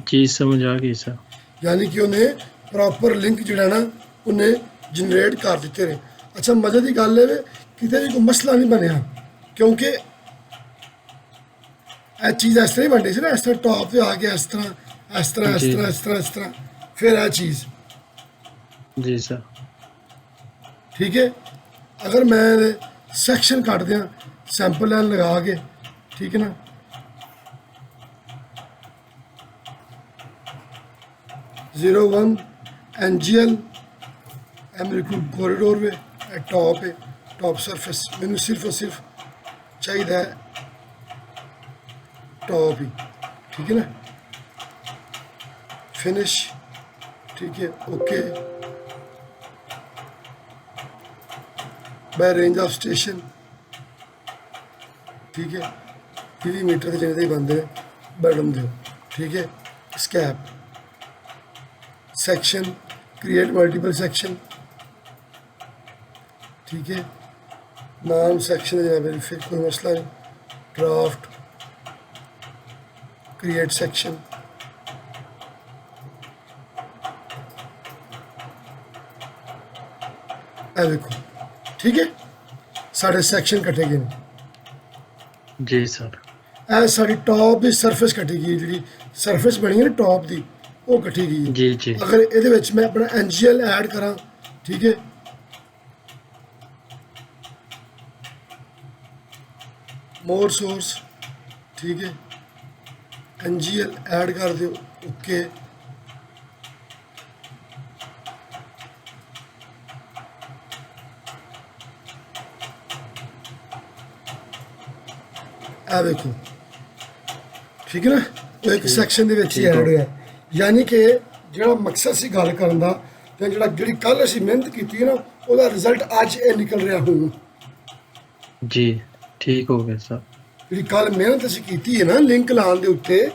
जी समझ आ गई सर। ਯਾਨੀ ਕਿ ਉਹਨੇ ਪ੍ਰੋਪਰ ਲਿੰਕ ਜਿਹੜਾ ਨਾ ਉਹਨੇ ਜਨਰੇਟ ਕਰ ਦਿੱਤੇ ਨੇ। ਅੱਛਾ ਮਜ਼ੇ ਦੀ ਗੱਲ ਇਹ ਵੇ ਕਿਤੇ ਵੀ ਕੋਈ ਮਸਲਾ ਨਹੀਂ ਬਣਿਆ, ਕਿਉਂਕਿ ਇਹ ਚੀਜ਼ ਇਸ ਤਰ੍ਹਾਂ ਹੀ ਬਣਦੀ ਸੀ ਨਾ, ਇਸ ਤਰ੍ਹਾਂ ਟੌਪ ਤੇ ਆ ਕੇ ਇਸ ਤਰ੍ਹਾਂ ਇਸ ਤਰ੍ਹਾਂ ਇਸ ਜੀ। ਤਰ੍ਹਾਂ ਇਸ ਤਰ੍ਹਾਂ ਇਸ ਤਰ੍ਹਾਂ, ਫਿਰ ਇਹ ਚੀਜ਼ जी सर। ठीक है। अगर मैं सेक्शन काट दिया सैंपल लाइन लगा के, ठीक है ना, जीरो वन NGL मेरे को कॉरिडोर में टॉप है, टॉप सरफेस मैंने सिर्फ और सिर्फ चाहिए टॉप ही, ठीक है ना, फिनिश, ठीक है, okay by range of station, ठीक है, 30 मीटर के जिन्हें बंदे बॉटम दो, ठीक है, स्कैप सेक्शन क्रिएट मल्टीपल सेक्शन, ठीक है, नाम सेक्शन है जनाब, फिर कोई मसला नहीं, ड्राफ्ट क्रिएट सेक्शन, देखो ठीक है, साढ़े सेक्शन कटेगे ने। जी सर। ਇਹ ਸਾਡੀ ਟੌਪ ਦੀ ਸਰਫੇਸ ਕੱਟੀ ਗਈ, ਜਿਹੜੀ ਸਰਫੇਸ ਬਣੀ ਹੈ ਨਾ ਟੌਪ ਦੀ ਉਹ ਕੱਟੀ ਗਈ ਹੈ। जी जी। ਅਗਰ ਇਹਦੇ ਵਿੱਚ ਮੈਂ ਆਪਣਾ NGL ਐਡ ਕਰਾਂ, ਠੀਕ ਹੈ, ਮੋਰ ਸੋਰਸ, ਠੀਕ ਹੈ, NGL ਐਡ ਕਰ ਦਿਓ, ਓਕੇ, ਆ ਦੇਖੋ ਠੀਕ ਹੈ ਨਾ, ਉਹ ਇੱਕ ਸੈਕਸ਼ਨ ਦੇ ਵਿੱਚ ਹੀ ਐਡ ਹੋਇਆ। ਯਾਨੀ ਕਿ ਜਿਹੜਾ ਮਕਸਦ ਸੀ ਗੱਲ ਕਰਨ ਦਾ, ਤੇ ਜਿਹੜੀ ਕੱਲ ਅਸੀਂ ਮਿਹਨਤ ਕੀਤੀ ਹੈ ਨਾ, ਉਹਦਾ ਰਿਜ਼ਲਟ ਅੱਜ ਇਹ ਨਿਕਲ ਰਿਹਾ ਹੁਣ। जी ठीक हो गया सर। ਜਿਹੜੀ ਕੱਲ ਮਿਹਨਤ ਅਸੀਂ ਕੀਤੀ ਹੈ ਨਾ ਲਿੰਕ ਲਾਉਣ ਦੇ ਉੱਤੇ,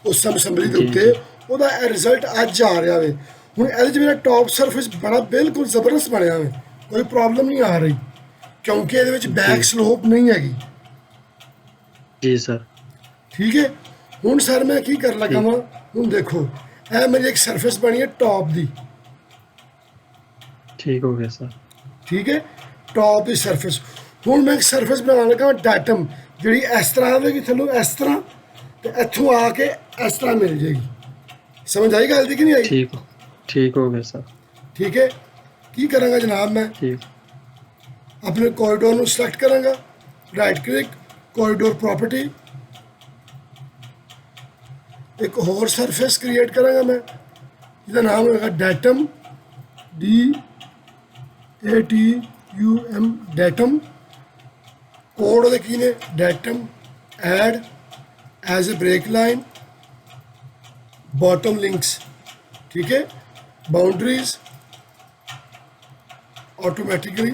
ਉਸ ਅਸੈਂਬਲੀ ਦੇ ਜੀ, ਉੱਤੇ, ਉਹਦਾ ਇਹ ਰਿਜ਼ਲਟ ਅੱਜ ਆ ਰਿਹਾ ਵੇ। ਹੁਣ ਇਹਦੇ 'ਚ ਮੇਰਾ ਟੌਪ ਸਰਫੇਸ ਬੜਾ ਬਿਲਕੁਲ ਜ਼ਬਰਦਸਤ ਬਣਿਆ ਵੇ, ਕੋਈ ਪ੍ਰੋਬਲਮ ਨਹੀਂ ਆ ਰਹੀ, ਕਿਉਂਕਿ ਇਹਦੇ ਵਿੱਚ ਬੈਕ ਸਲੋਪ ਨਹੀਂ ਹੈਗੀ। जी सर। ठीक है, ਹੁਣ ਸਰ ਮੈਂ ਕੀ ਕਰਨ ਲੱਗਾ ਵਾਂ, ਹੁਣ ਦੇਖੋ ਇਹ ਮੇਰੀ ਇੱਕ ਸਰਫੇਸ ਬਣੀ ਹੈ ਟੌਪ ਦੀ, ठीक हो गया सर। ਠੀਕ ਹੈ, ਟੌਪ ਦੀ ਸਰਫੇਸ। ਹੁਣ ਮੈਂ ਇੱਕ ਸਰਫੇਸ ਬਣਾਉਣ ਲੱਗਾ ਡੈਟਮ, ਜਿਹੜੀ ਇਸ ਤਰ੍ਹਾਂ ਆਵੇਗੀ ਥੱਲੋਂ ਇਸ ਤਰ੍ਹਾਂ, ਤੇ ਇੱਥੋਂ ਆ ਕੇ ਇਸ ਤਰ੍ਹਾਂ ਮਿਲ ਜਾਏਗੀ। ਸਮਝ ਆਈ ਗੱਲ ਦੀ ਕਿ ਨਹੀਂ ਆਈ? ठीक हो गया सर। ਠੀਕ ਹੈ, ਕੀ ਕਰਾਂਗਾ ਜਨਾਬ, ਮੈਂ ठीक। ਆਪਣੇ ਕੋਰੀਡੋਰ ਨੂੰ ਸਿਲੈਕਟ ਕਰਾਂਗਾ, ਰਾਈਟ ਕਲਿੱਕ, ਕੋਰੀਡੋਰ ਪ੍ਰੋਪਰਟੀ, ਇੱਕ ਹੋਰ ਸਰਫੇਸ ਕ੍ਰੀਏਟ ਕਰਾਂਗਾ ਮੈਂ, ਜਿਹਦਾ ਨਾਮ ਹੋਵੇਗਾ ਡੈਟਮ, DATUM, ਡੈਟਮ। ਕੋਡ ਉਹਦੇ ਕੀ ਨੇ, datum add as a break line, bottom links, ਠੀਕ ਹੈ, ਬਾਉਂਡਰੀਜ਼ ਆਟੋਮੈਟਿਕਲੀ।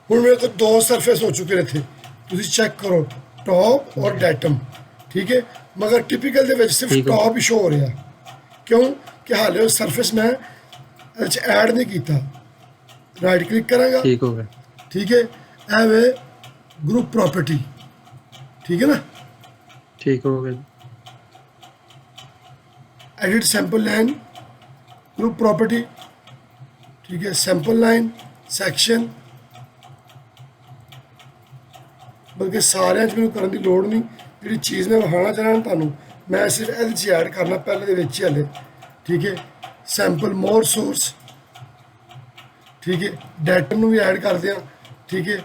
ਹੁਣ ਮੇਰੇ ਕੋਲ ਦੋ ਸਰਫੇਸ ਹੋ ਚੁੱਕੇ ਨੇ ਇੱਥੇ, ਤੁਸੀਂ ਚੈੱਕ ਕਰੋ, ਟੌਪ ਔਰ ਡੈਟਮ, ਠੀਕ ਹੈ, ਮਗਰ ਟਿਪੀਕਲ ਦੇ ਵਿੱਚ ਸਿਰਫ ਠੀਕ ਹੈ। ਟੌਪ ਹੀ ਸ਼ੋ ਹੋ ਰਿਹਾ, ਕਿਉਂ ਕਿ ਹਾਲੇ ਉਹ ਸਰਫੇਸ ਮੈਂ ਇਹਦੇ 'ਚ ਐਡ ਨਹੀਂ ਕੀਤਾ। ਰਾਈਟ ਕਲਿੱਕ ਕਰਾਂਗਾ, ठीक हो गया। ਠੀਕ ਹੈ, ਇਹ ਵੇ ਗਰੁੱਪ ਪ੍ਰੋਪਰਟੀ, ਠੀਕ ਹੈ ਨਾ, ठीक हो गया। Edit sample line group property, ठीक है, सैंपल लाइन सैक्शन, बल्कि सारे मैंने करने की लोड़ नहीं, जी चीज़ मैं विखाना चाहना तुहानूं, मैं सिर्फ ये ऐड करना पहले दे विच ही हाले, ठीक है, सैंपल मोर सोर्स, ठीक है, डेटम भी ऐड कर दिया, ठीक है,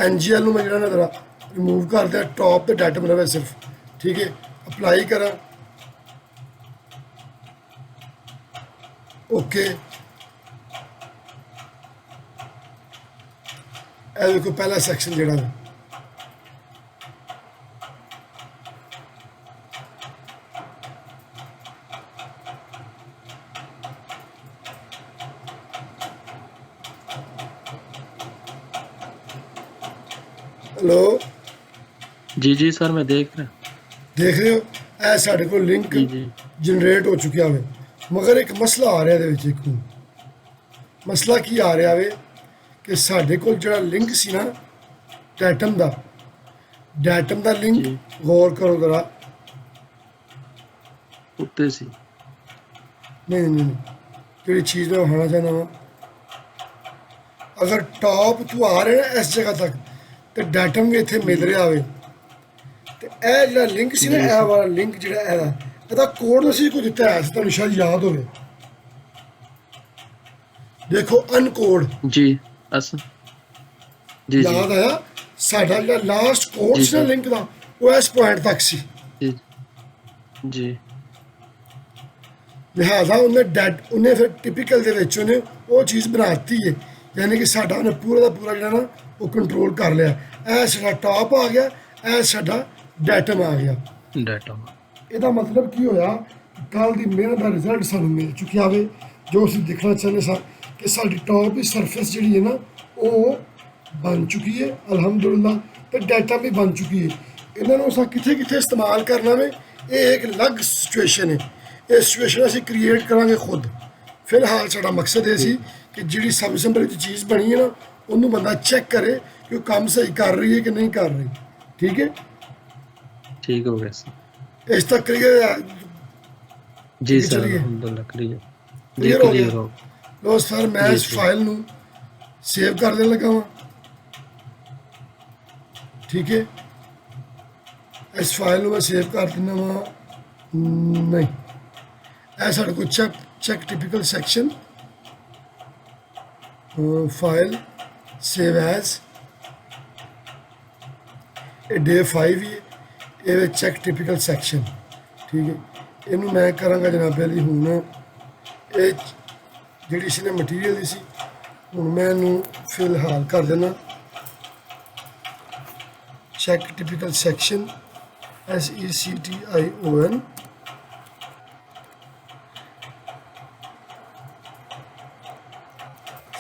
NGL मैं जो ना जरा रिमूव कर दिया, टॉप तो डेटम रहे सिर्फ, ठीक है, अप्लाई करा, ओके, ਇਹ ਦੇਖੋ ਪਹਿਲਾ ਸੈਕਸ਼ਨ ਜਿਹੜਾ ਹੈ, हेलो जी जी सर मैं देख रहा। देख रहे हो, ਇਹ ਸਾਡੇ ਕੋਲ ਲਿੰਕ जी जी। ਜਨਰੇਟ ਹੋ ਚੁੱਕਿਆ ਹੋਵੇ। ਮਗਰ ਇੱਕ ਮਸਲਾ ਆ ਰਿਹਾ ਇਹਦੇ ਵਿੱਚ ਇੱਕ ਹੁਣ। ਮਸਲਾ ਕੀ ਆ ਰਿਹਾ ਵੇ ਕਿ ਸਾਡੇ ਕੋਲ ਜਿਹੜਾ ਲਿੰਕ ਸੀ ਨਾ ਡੈਟਮ ਦਾ ਲਿੰਕ ਜੀ ਗੌਰ ਕਰੋ ਜ਼ਰਾ। ਉੱਤੇ ਸੀ। ਨਹੀਂ ਜਿਹੜੀ ਚੀਜ਼ ਮੈਂ ਵਿਖਾਉਣਾ ਚਾਹੁੰਦਾ ਵਾਂ, ਅਗਰ ਟੌਪ ਤੋਂ ਆ ਰਿਹਾ ਨਾ ਇਸ ਜਗ੍ਹਾ ਤੱਕ ਤੇ ਡੈਟਮ ਵੀ ਇੱਥੇ ਮਿਲ ਰਿਹਾ ਹੋਵੇ ਤੇ ਇਹ ਜਿਹੜਾ ਲਿੰਕ ਸੀ ਨਾ, ਜੀ ਇਹ ਵਾਲਾ ਲਿੰਕ ਜਿਹੜਾ ਇਹਦਾ ਕੋਡ ਅਸੀਂ ਕੋਈ ਦਿੱਤਾ ਹੈ ਸੀ, ਤੁਹਾਨੂੰ ਸ਼ਾਇਦ ਯਾਦ ਹੋਵੇ। ਦੇਖੋ ਅਨਕੋਡ ਜੀ ਅਸ ਜੀ ਜੀ ਯਾਦ ਆਇਆ। ਸਾਡਾ ਜਿਹੜਾ ਲਾਸਟ ਕੋਡ ਜੀ ਸੀ ਨਾ ਸਰ। ਲਿੰਕ ਦਾ, ਉਹ ਇਸ ਪੁਆਇੰਟ ਤੱਕ ਸੀ। ਜੀ ਜੀ ਲਿਹਾਜ਼ਾ ਉਹਨੇ ਫਿਰ ਟਿਪੀਕਲ ਦੇ ਵਿੱਚ ਉਹਨੇ ਉਹ ਚੀਜ਼ ਬਣਾ ਦਿੱਤੀ ਹੈ, ਯਾਨੀ ਕਿ ਸਾਡਾ ਉਹਨੇ ਪੂਰਾ ਦਾ ਪੂਰਾ ਜਿਹੜਾ ਨਾ ਉਹ ਕੰਟਰੋਲ ਕਰ ਲਿਆ। ਇਹ ਸਾਡਾ ਟਾਪ ਆ ਗਿਆ, ਇਹ ਸਾਡਾ ਡੈਟਮ ਆ ਗਿਆ। ਡਾਟਾ ਇਹਦਾ ਮਤਲਬ ਕੀ ਹੋਇਆ? ਕੱਲ ਦੀ ਮਿਹਨਤ ਦਾ ਰਿਜ਼ਲਟ ਸਾਨੂੰ ਮਿਲ ਚੁੱਕਿਆ ਵੇ, ਜੋ ਅਸੀਂ ਦੇਖਣਾ ਚਾਹੁੰਦੇ ਸਾਂ ਕਿ ਸਾਡੀ ਟੌਪ ਦੀ ਸਰਫੇਸ ਜਿਹੜੀ ਹੈ ਨਾ ਉਹ ਬਣ ਚੁੱਕੀ ਹੈ ਅਲਹਮਦੁਲਿਲਾ, ਤੇ ਡਾਟਾ ਵੀ ਬਣ ਚੁੱਕੀ ਹੈ। ਇਹਨਾਂ ਨੂੰ ਅਸੀਂ ਕਿੱਥੇ ਕਿੱਥੇ ਇਸਤੇਮਾਲ ਕਰਨਾ ਵੇ, ਇਹ ਇੱਕ ਅਲੱਗ ਸਿਚੁਏਸ਼ਨ ਹੈ। ਇਹ ਸਿਚੁਏਸ਼ਨ ਅਸੀਂ ਕ੍ਰੀਏਟ ਕਰਾਂਗੇ ਖੁਦ। ਫਿਲਹਾਲ ਸਾਡਾ ਮਕਸਦ ਇਹ ਸੀ ਕਿ ਜਿਹੜੀ ਸਬ ਸਿੰਪਲ ਚੀਜ਼ ਬਣੀ ਹੈ ਨਾ ਉਹਨੂੰ ਬੰਦਾ ਚੈੱਕ ਕਰੇ ਕਿ ਉਹ ਕੰਮ ਸਹੀ ਕਰ ਰਹੀ ਹੈ ਕਿ ਨਹੀਂ ਕਰ ਰਹੀ। ਠੀਕ ਹੈ, ਠੀਕ ਹੋ ਗਿਆ ਸਰ। ਇਸ ਤੱਕ ਕਲੀਅਰ ਜੀ ਸਰ ਚਲਿਏ। ਅਲਹਮਦੁਲਿਲਾ ਕਲੀਅਰ ਜੀ Clear ਹੋ ਕਲੀਅਰ ਗਿਆ। ਹੋ ਲੋ ਸਰ, ਮੈਂ ਜੀ, ਇਸ ਜੀ। ਫਾਈਲ ਨੂੰ ਸੇਵ ਕਰ ਦੇਣ ਲੱਗਾ ਵਾਂ। ਠੀਕ ਹੈ, ਇਸ ਫਾਈਲ ਨੂੰ ਮੈਂ ਸੇਵ ਕਰ ਦਿੰਦਾ ਵਾਂ। ਨਹੀਂ, ਇਹ ਸਾਡੇ ਕੋਲ check typical section file save as ਇਹ ਡੇ 5 ਹੀ ਹੈ। ਇਹ ਵਿੱਚ ਚੈੱਕ ਟਿਪੀਕਲ ਸੈਕਸ਼ਨ। ਠੀਕ ਹੈ, ਇਹਨੂੰ ਮੈਂ ਕਰਾਂਗਾ ਜਨਾਬ ਇਹਦੀ ਹੁਣ ਇਹ ਜਿਹੜੀ ਸੀ ਨਾ ਮਟੀਰੀਅਲ ਦੀ ਸੀ, ਹੁਣ ਮੈਂ ਇਹਨੂੰ ਫਿਲਹਾਲ ਕਰ ਦੇਣਾ check typical section SECTION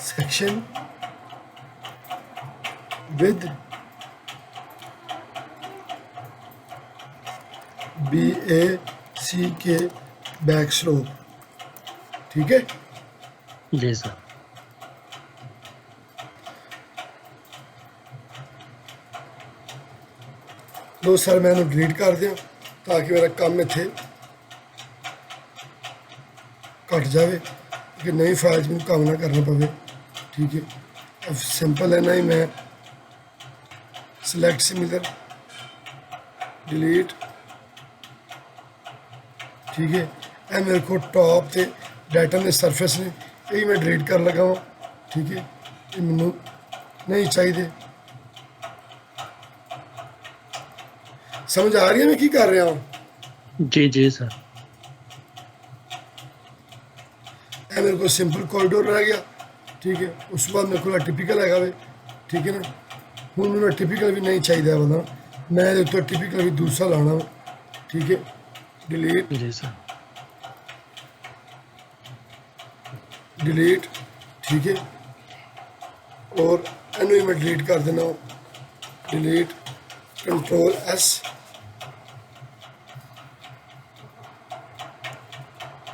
section with BACK back slope। ठीक है, जी सर। लो सर मैं डिलीट कर दिया ताकि मेरा काम इतने घट जाए कि नई फाइल में काम ना करना पवे। ठीक है, अब सिंपल है ना ही मैं सिलेक्ट सिमिलर डिलीट। ठीक है, ये मेरे को टॉप से डाटा ने सरफेस ने यही मैं डिलीट कर लगा वा। ठीक है, ये मैनू नहीं चाहिए। समझ आ रही है मैं की कर रहा हूँ? जी जी सर। ये मेरे को सिंपल कॉरिडोर रह गया। ठीक है, उस बाद मेरे को टिपिकल है वे। ठीक है ना, हूँ मैंने टिपिकल भी नहीं चाहिए बंदा, मैं उत्तर टिपिकल भी दूसरा लाना वा। ठीक है, डिलीट जी सर। डिलीट। ठीक है, और इनू मैं डिलीट कर देना, डिलीट कंट्रोल S।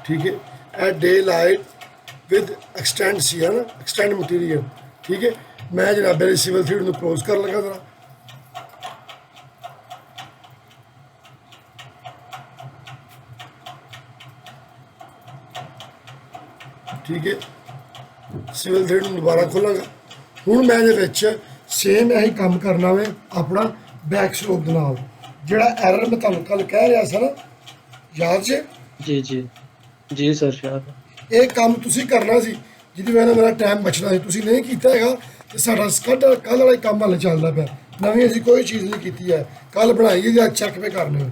ठीक है, at daylight with extend सी है ना, एक्सटेंड मटीरियल। ठीक है, मैं जनाब मेरे सिविल थ्री क्लोज कर लगा जरा। ठीक है, सिविल थ्री दोबारा खोलांगा। हूँ मैं ये सेम यही काम करना वे अपना बैक स्लोप दे नाल। जिहड़ा एरर मैं तुहानूं कल कह रहा था ना, याद जे? जी जी जी सर शायद ਇਹ ਕੰਮ ਤੁਸੀਂ ਕਰਨਾ ਸੀ ਜਿਹਦੀ ਵਜ੍ਹਾ ਨਾਲ ਮੇਰਾ ਟਾਈਮ ਬਚਣਾ ਸੀ, ਤੁਸੀਂ ਨਹੀਂ ਕੀਤਾ ਹੈਗਾ ਤੇ ਸਾਡਾ ਕੱਲ੍ਹ ਵਾਲਾ ਹੀ ਕੰਮ ਹਾਲੇ ਚੱਲਦਾ ਪਿਆ। ਨਵੀਂ ਅਸੀਂ ਕੋਈ ਚੀਜ਼ ਨਹੀਂ ਕੀਤੀ ਹੈ, ਕੱਲ੍ਹ ਬਣਾਈ ਜਾਂ ਚੈੱਕ ਪੇ ਕਰਨੇ।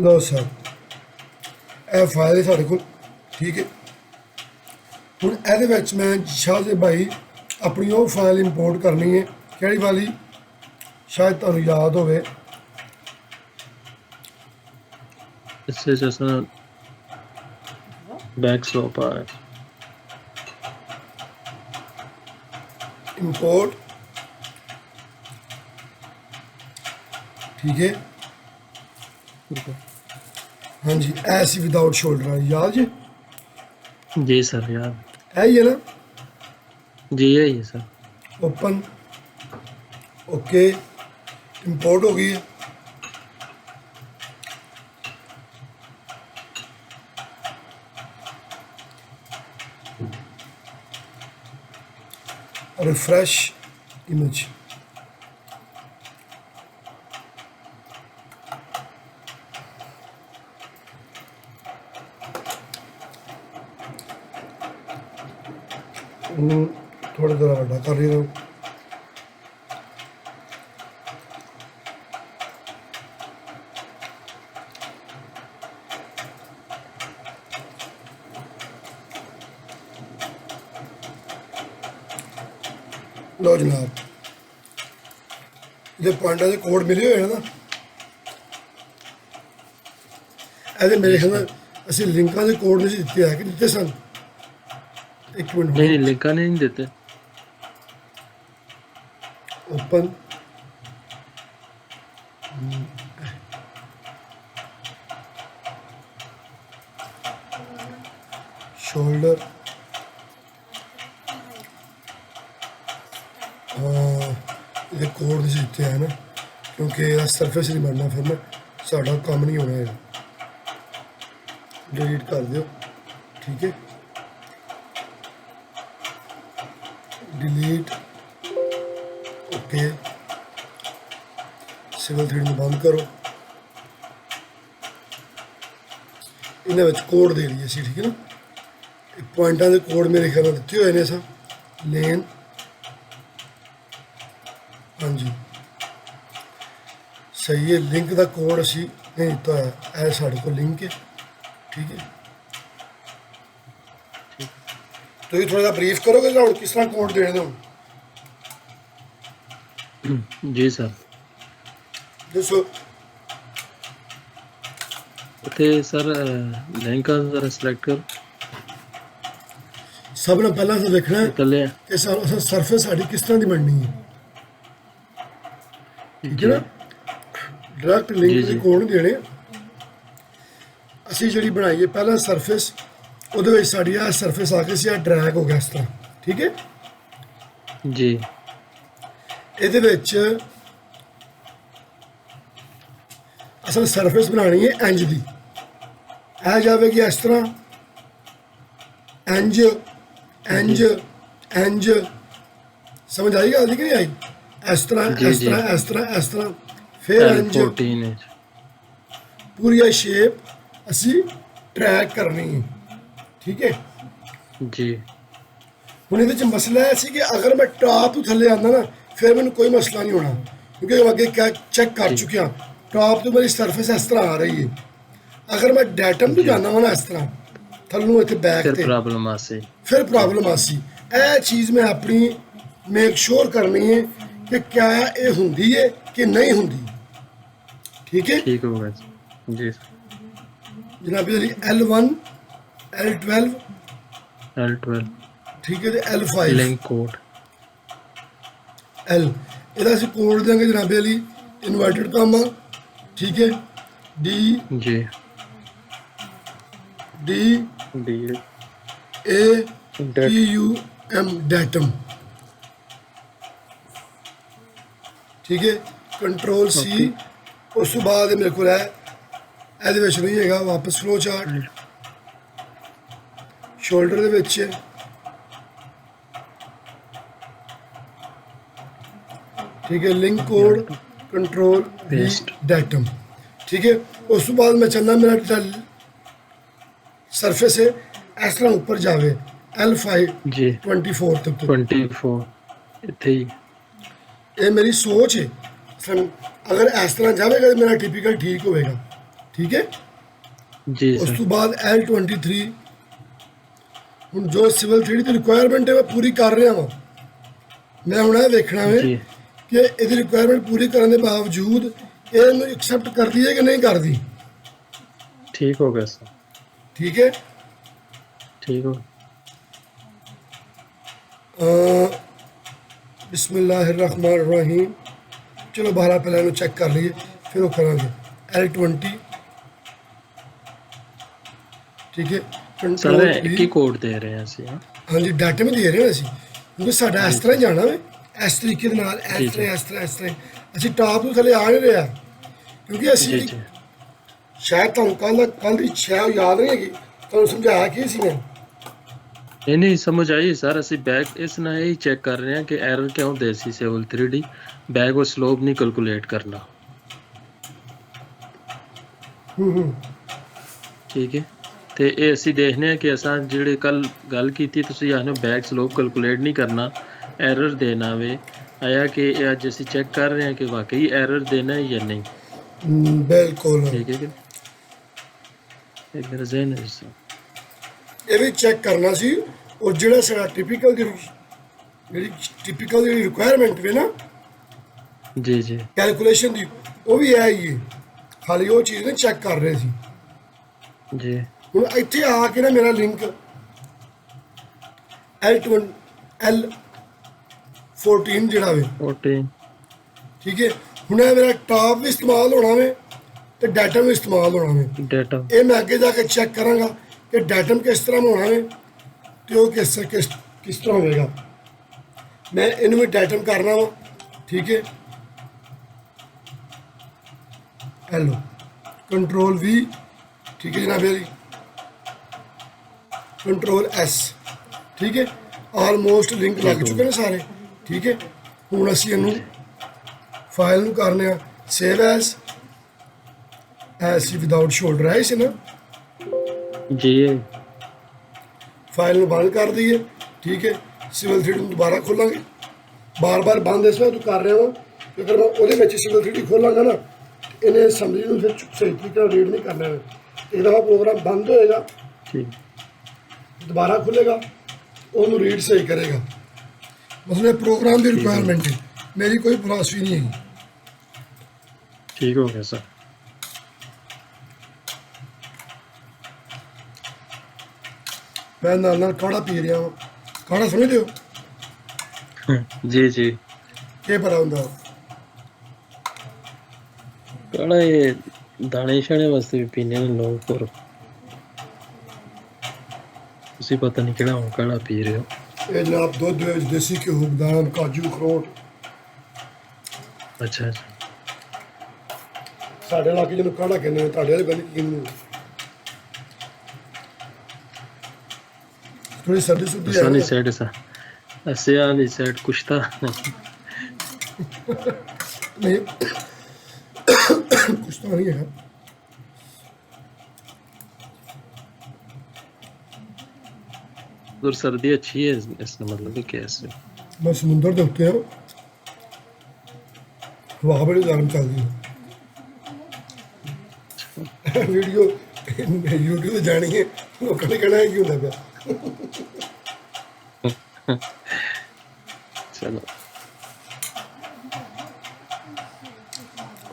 ਲਓ ਸਰ, ਇਹ ਫਾਈਲ ਹੈ ਸਾਡੇ ਕੋਲ। ਠੀਕ ਹੈ, ਹੁਣ ਇਹਦੇ ਵਿੱਚ ਮੈਂ ਸ਼ਾਹਜ਼ੇ ਭਾਈ ਆਪਣੀ ਉਹ ਫਾਈਲ ਇੰਪੋਰਟ ਕਰਨੀ ਹੈ। ਕਿਹੜੀ ਵਾਲੀ? ਸ਼ਾਇਦ ਤੁਹਾਨੂੰ ਯਾਦ ਹੋਵੇ, इससे जैसा बैक स्लोप आ है। इंपोर्ट, ठीक है। हाँ जी, ऐसी विदाउट शोल्डर याद जी, जी सर यार, है ही है ना। जी यही है सर। ओपन, ओके, इंपोर्ट हो गई है। रिफ्रेश इमेज, थोड़ा थोड़ा बड़ा कर रही हूँ। लो जनाब, ये पॉइंटा के कोड मिले हुए हैं ना, ऐसे मेरे ख्याल में असं लिंका के कोड नहीं दिते है कि दिते सन। एक मिनट, नहीं लिंका नहीं देते। ओपन, शोल्डर, हाँ ये कोड नहीं दिते है ना, क्योंकि सरफेस नहीं बनना, फिर ना साडा काम नहीं होना है। डिलीट कर दो, ठीक है, डिलीट, ओके। सिविल 3D ਨੂੰ ਬੰਦ ਕਰੋ। ਇਹਨਾਂ ਵਿੱਚ ਕੋਡ ਦੇ ਲਈਏ ਸੀ, ਠੀਕ ਹੈ ਨਾ। ਇਹ ਪੁਆਇੰਟਾਂ ਦੇ ਕੋਡ ਮੇਰੇ ਖਿਆਲ ਨਾਲ ਦਿੱਤੇ ਹੋਏ ਨੇ ਸਾ ਲੇਨ, ਹਾਂਜੀ ਸਹੀ ਹੈ। ਲਿੰਕ ਦਾ ਕੋਡ ਅਸੀਂ ਨਹੀਂ ਦਿੱਤਾ ਹੋਇਆ, ਇਹ ਸਾਡੇ ਕੋਲ ਲਿੰਕ ਹੈ, ਠੀਕ ਹੈ। ਤੁਸੀਂ ਥੋੜਾ ਜਿਹਾ ਬਰੀਫ ਕਰੋਗੇ ਨਾ ਹੁਣ ਕਿਸ ਤਰ੍ਹਾਂ ਕੋਡ ਦੇਣੇ ਨੇ ਹੁਣ, जी सर। ਦੱਸੋ। ਤੇ ਸਰ ਲਿੰਕ ਜ਼ਰਾ ਸਿਲੈਕਟ ਕਰ। ਸਭ ਤੋਂ ਪਹਿਲਾਂ ਤਾਂ ਦੇਖਣਾ ਹੈ ਚੱਲੇ ਕਿ ਸਰਫੇਸ ਸਾਡੀ ਕਿਸ ਤਰ੍ਹਾਂ ਦੀ ਬਣਨੀ ਹੈ, ਠੀਕ ਹੈ ਨਾ। ਡਾਇਰੈਕਟ ਲਿੰਕ ਦੇ ਕੋਡ ਨਹੀਂ ਦੇਣੇ। ਅਸੀਂ ਜਿਹੜੀ ਬਣਾਈਏ ਪਹਿਲਾਂ ਸਰਫੇਸ, ਉਹਦੇ ਵਿੱਚ ਸਾਡੀ ਆ ਸਰਫੇਸ ਆ ਕੇ ਸੀ ਆ ਡਰੈਗ ਹੋ ਗਿਆ ਇਸ ਤਰ੍ਹਾਂ, ਠੀਕ ਹੈ। ਜੀ ਇਹਦੇ ਵਿੱਚ ਅਸਲ ਸਰਫੇਸ ਬਣਾਉਣੀ ਹੈ ਇੰਜ ਦੀ, ਇਹ ਜਾਵੇਗੀ ਇਸ ਤਰ੍ਹਾਂ, ਇੰਜ ਇੰਜ ਇੰਜ, ਸਮਝ ਆਈ ਗੱਲ ਕਿ ਨਹੀਂ ਆਈ। ਇਸ ਤਰ੍ਹਾਂ ਇਸ ਤਰ੍ਹਾਂ ਇਸ ਤਰ੍ਹਾਂ ਇਸ ਤਰ੍ਹਾਂ, ਫਿਰ ਇੰਜ, 14 ਇੰਚ ਪੂਰੀ ਇਹ ਸ਼ੇਪ ਅਸੀਂ ਟਰੈਕ ਕਰਨੀ ਹੈ, ਠੀਕ ਹੈ ਜੀ। ਹੁਣ ਇਹਦੇ ਚ ਮਸਲਾ ਇਹ ਸੀ ਕਿ ਅਗਰ ਮੈਂ ਟਾਪ ਤੋਂ ਥੱਲੇ ਆਉਂਦਾ ਨਾ, ਫਿਰ ਮੈਨੂੰ ਕੋਈ ਮਸਲਾ ਨਹੀਂ ਹੋਣਾ, ਕਿਉਂਕਿ ਮੈਂ ਅੱਗੇ ਚੈੱਕ ਕਰ ਚੁੱਕਿਆ। ਟਾਪ ਤੋਂ ਮੇਰੀ ਸਰਫੇਸ ਇਸ ਤਰ੍ਹਾਂ ਆ ਰਹੀ ਹੈ। ਅਗਰ ਮੈਂ ਡੈਟਮ ਤੋਂ ਜਾਂਦਾ ਵਾ ਨਾ ਇਸ ਤਰ੍ਹਾਂ ਥੱਲੋਂ ਇੱਥੇ ਬੈਕ ਫਿਰ ਤੇ, ਪ੍ਰੋਬਲਮ ਆਸੀ। ਫਿਰ ਪ੍ਰੋਬਲਮ ਆਸੀ। ਇਹ ਚੀਜ਼ ਮੈਂ ਆਪਣੀ ਮੇਕ ਸ਼ੋਰ ਕਰਨੀ ਹੈ ਕਿ ਕਿਆ ਇਹ ਹੁੰਦੀ ਹੈ ਕਿ ਨਹੀਂ ਹੁੰਦੀ, ਠੀਕ ਹੈ। ਠੀਕ ਹੋ ਗਿਆ ਜੀ। ਜਨਾਬ ਜੀ L1 L12 L12 ਠੀਕ ਹੈ ਤੇ L5 ਲਿੰਕ ਕੋਡ L, ਇਹਦਾ ਅਸੀਂ ਕੋਡ ਦੇਵਾਂਗੇ ਜਨਾਬੇ ਲਈ ਇਨਵਰਟਡ ਕਾਮਾ, ਠੀਕ ਹੈ, D ਜੀ D D A T U M ਡੈਟਮ, ਠੀਕ ਹੈ। Control C। ਉਸ ਤੋਂ ਬਾਅਦ ਮੇਰੇ ਕੋਲ ਹੈ, ਇਹਦੇ ਵਿੱਚ ਨਹੀਂ ਹੈਗਾ, ਵਾਪਸ ਫਲੋ ਚਾਰਟ, ਸ਼ੋਲਡਰ ਦੇ ਵਿੱਚ ਹੈ, ठीक है। लिंक कोड कंट्रोल डैटम, ठीक है। उस तो बाद मैं चलना, मेरा सरफेस है इस तरह ऊपर जावे L5 जी 24 तक। 24 ਇੱਥੇ ਹੀ। ये मेरी सोच है, फिर अगर इस तरह जाएगा तो मेरा टिपिकल ठीक होएगा, ठीक है जी उस सर। तो बाद L23 ਹੁਣ जो सिविल 3D की रिक्वायरमेंट है मैं पूरी कर रहा हाँ। मैं ਹੁਣ ਇਹ ਦੇਖਣਾ है जी ਕਿ ਇਹਦੀ ਰਿਕੁਆਇਰਮੈਂਟ ਪੂਰੀ ਕਰਨ ਦੇ ਬਾਵਜੂਦ ਇਹ ਇਹਨੂੰ ਐਕਸੈਪਟ ਕਰਦੀ ਹੈ ਕਿ ਨਹੀਂ ਕਰਦੀ, ठीक हो गया सर, ठीक है। ठीक हो। बिस्मिल्लाहिर्रहमानिर्रहीम। चलो बाहर पहले इन्हू चेक कर लीए, फिर वो करांगे। L20, ठीक है। सारे कंट्रोल एक V। ही कोड दे रहे हैं ਅਸੀਂ। हाँ जी, डाटे में दे रहे हैं ਅਸੀਂ, क्योंकि साडा इस तरह ही जाना वे, इस तरीके ਦੇ ਨਾਲ, जी इस जी तरह इस तरह इस तरह। ਅਸੀਂ ਟਾਪ ਤੋਂ ਥੱਲੇ ਆ ਨਹੀਂ ਰਿਹਾ, ਕਿਉਂਕਿ ਅਸੀਂ जी जी। ਸ਼ਾਇਦ ਤੁਹਾਨੂੰ ਕੱਲ ਦੀ ਸ਼ਾਇਦ ਯਾਦ ਨਹੀਂ ਹੈਗੀ, ਤੁਹਾਨੂੰ ਸਮਝਾਇਆ ਕੀ ਸੀ ਮੈਂ। नहीं नहीं समझ आई सर, ਅਸੀਂ बैग ਇਸ ਨਾਲ ਇਹ ਚੈੱਕ ਕਰ ਰਹੇ ਹਾਂ ਕਿ ਐਰਰ ਕਿਉਂ ਦੇ ਸੀ ਸਿਵਲ 3D बैग ਉਹ ਸਲੋਪ ਨਹੀਂ ਕੈਲਕੂਲੇਟ ਕਰਨਾ। ਠੀਕ ਹੈ, ਤੇ ਇਹ ਅਸੀਂ ਦੇਖਦੇ ਹਾਂ ਕਿ ਅਸਾਂ ਜਿਹੜੇ ਕੱਲ ਗੱਲ ਕੀਤੀ ਤੁਸੀਂ ਆਖਦੇ ਬੈਗ ਸਲੋਪ ਕੈਲਕੂਲੇਟ ਨਹੀਂ ਕਰਨਾ, ਐਰਰ ਦੇਣਾ ਵੇ ਆਇਆ ਕਿ ਇਹ ਅੱਜ ਅਸੀਂ ਚੈੱਕ ਕਰ ਰਹੇ ਹਾਂ ਕਿ ਵਾਕਈ ਐਰਰ ਦੇਣਾ ਹੈ ਜਾਂ ਨਹੀਂ। ਬਿਲਕੁਲ, ਠੀਕ ਹੈ ਕਿ ਇਹ ਮੇਰਾ ਜ਼ਹਿਨ ਹੈ ਸਰ। ਇਹ ਵੀ ਚੈੱਕ ਕਰਨਾ ਸੀ, ਔਰ ਜਿਹੜਾ ਸਾਡਾ ਟਿਪੀਕਲ ਜਿਹੜੀ ਰਿਕੁਆਇਰਮੈਂਟ ਵੇ ਨਾ जी जी ਕੈਲਕੂਲੇਸ਼ਨ ਦੀ, ਉਹ ਵੀ ਹੈ ਹੀ ਹੈ। ਖਾਲੀ ਉਹ ਚੀਜ਼ ਨੇ ਚੈੱਕ ਕਰ ਰਹੇ ਸੀ। जी ਹੁਣ ਇੱਥੇ ਆ ਕੇ ਨਾ ਮੇਰਾ ਲਿੰਕ L14 ਜਿਹੜਾ ਵੇ, 14 ਠੀਕ ਹੈ। ਹੁਣ ਇਹ ਮੇਰਾ ਟਾਪ ਵੀ ਇਸਤੇਮਾਲ ਹੋਣਾ ਵੇ ਤੇ ਡਾਟਮ ਵੀ ਇਸਤੇਮਾਲ ਹੋਣਾ ਵੇ। डाटा ਇਹ ਮੈਂ ਅੱਗੇ ਜਾ ਕੇ ਚੈੱਕ ਕਰਾਂਗਾ ਕਿ ਡਾਟਮ ਕਿਸ ਤਰ੍ਹਾਂ ਹੋਣਾ ਵੇ ਤੇ ਉਹ ਕਿਸ ਤਰ੍ਹਾਂ ਹੋਵੇਗਾ। ਮੈਂ ਇਹਨੂੰ ਵੀ ਡਾਟਮ ਕਰਨਾ ਵਾ, ਠੀਕ ਹੈ। ਹੈਲੋ, ਕੰਟਰੋਲ V, ਠੀਕ ਹੈ ਜਨਾਬ ਜੀ, ਕੰਟਰੋਲ S, ਠੀਕ ਹੈ। ਆਲਮੋਸਟ ਲਿੰਕ ਲੱਗ ਚੁੱਕੇ ਨੇ ਸਾਰੇ, ਠੀਕ ਹੈ। ਹੁਣ ਅਸੀਂ ਇਹਨੂੰ ਫਾਈਲ ਨੂੰ ਕਰਨੇ ਆ ਸੇਵ ਐਸ ਵਿਦਾਊਟ ਸ਼ੋਲਡਰ ਹੈ ਸੀ ਨਾ। जी ਫਾਈਲ ਨੂੰ ਬੰਦ ਕਰ ਦਈਏ, ਠੀਕ ਹੈ। ਸਿਵਲ 3D ਨੂੰ ਦੁਬਾਰਾ ਖੋਲਾਂਗੇ। ਬਾਰ-ਬਾਰ ਬੰਦ ਇਸ ਵਾਰ ਤੂੰ ਕਰ ਰਿਹਾ ਵਾਂ, ਅਗਰ ਮੈਂ ਉਹਦੇ ਵਿੱਚ ਸਿਵਲ 3D ਖੋਲਾਂਗਾ ਨਾ, ਇਹਨੇ ਅਸੈਂਬਲੀ ਨੂੰ ਫਿਰ ਸਹੀ ਤਰੀਕੇ ਨਾਲ ਰੀਡ ਨਹੀਂ ਕਰਨਾ। ਇੱਕ ਦਫਾ ਪ੍ਰੋਗਰਾਮ ਬੰਦ ਹੋਏਗਾ, ठीक ਦੁਬਾਰਾ ਖੁੱਲੇਗਾ, ਉਹਨੂੰ ਰੀਡ ਸਹੀ ਕਰੇਗਾ। ਮਤਲਬ ਪ੍ਰੋਗਰਾਮ ਦੀ ਰਿਕੁਆਇਰਮੈਂਟ ਹੈ, ਮੇਰੀ ਕੋਈ ਫਿਲਾਸਫੀ ਨਹੀਂ ਹੈਗੀ। ठीक हो गया सर। ਮੈਂ ਨਾਲ ਨਾਲ ਕਾੜਾ ਪੀ ਰਿਹਾ ਵਾਂ। ਕਾੜਾ ਸਮਝਦੇ ਹੋ जी जी ਕੀ ਪਤਾ ਹੁੰਦਾ? ਕਾੜਾ ਇਹ ਦਾਣੇ ਛਾਣੇ ਵਾਸਤੇ ਵੀ ਪੀਣੇ ਨੇ ਲੋਕ, ਹੋਰ ਤੁਸੀਂ ਪਤਾ ਨਹੀਂ ਕਿਹੜਾ ਕਾੜਾ ਪੀ ਰਹੇ ਹੋ। ਇਹ ਜਨਾਬ ਦੁੱਧ ਵਿੱਚ ਦੇਸੀ ਘਿਓ, ਬਦਾਮ, ਕਾਜੂ, ਅਖਰੋਟ। ਅੱਛਾ ਅੱਛਾ ਸਾਡੇ ਇਲਾਕੇ ਜਿਹਨੂੰ ਕਾੜਾ ਕਹਿੰਦੇ ਨੇ, ਤੁਹਾਡੇ ਵਾਲੇ ਬੰਦੇ ਕੀ ਕਹਿੰਦੇ ਨੇ? ਥੋੜੀ ਸਰਦੀ ਸੁਰਦੀ ਸਾਨੀ ਹੈ ਸਾਈਡ ਸਾ ਅਸਿਆ ਦੀ ਸਾਈਡ ਕੁਛ ਤਾਂ ਨਹੀਂ, ਕੁਛ ਤਾਂ ਨਹੀਂ ਹੈਗਾ। उधर सर्दी अच्छी है, इसका मतलब है कैसे। ਮੈਂ ਸਮੁੰਦਰ ਦੇ ਉੱਤੇ ਹਾਂ, ਹਵਾ ਬੜੀ ਗਰਮ ਚੱਲਦੀ ਹੈ। ਵੀਡੀਓ YouTube ਤੇ ਜਾਣੀ ਹੈ, ਲੋਕਾਂ ਨੇ ਕਹਿਣਾ ਕੀ ਹੁੰਦਾ ਪਿਆ। चलो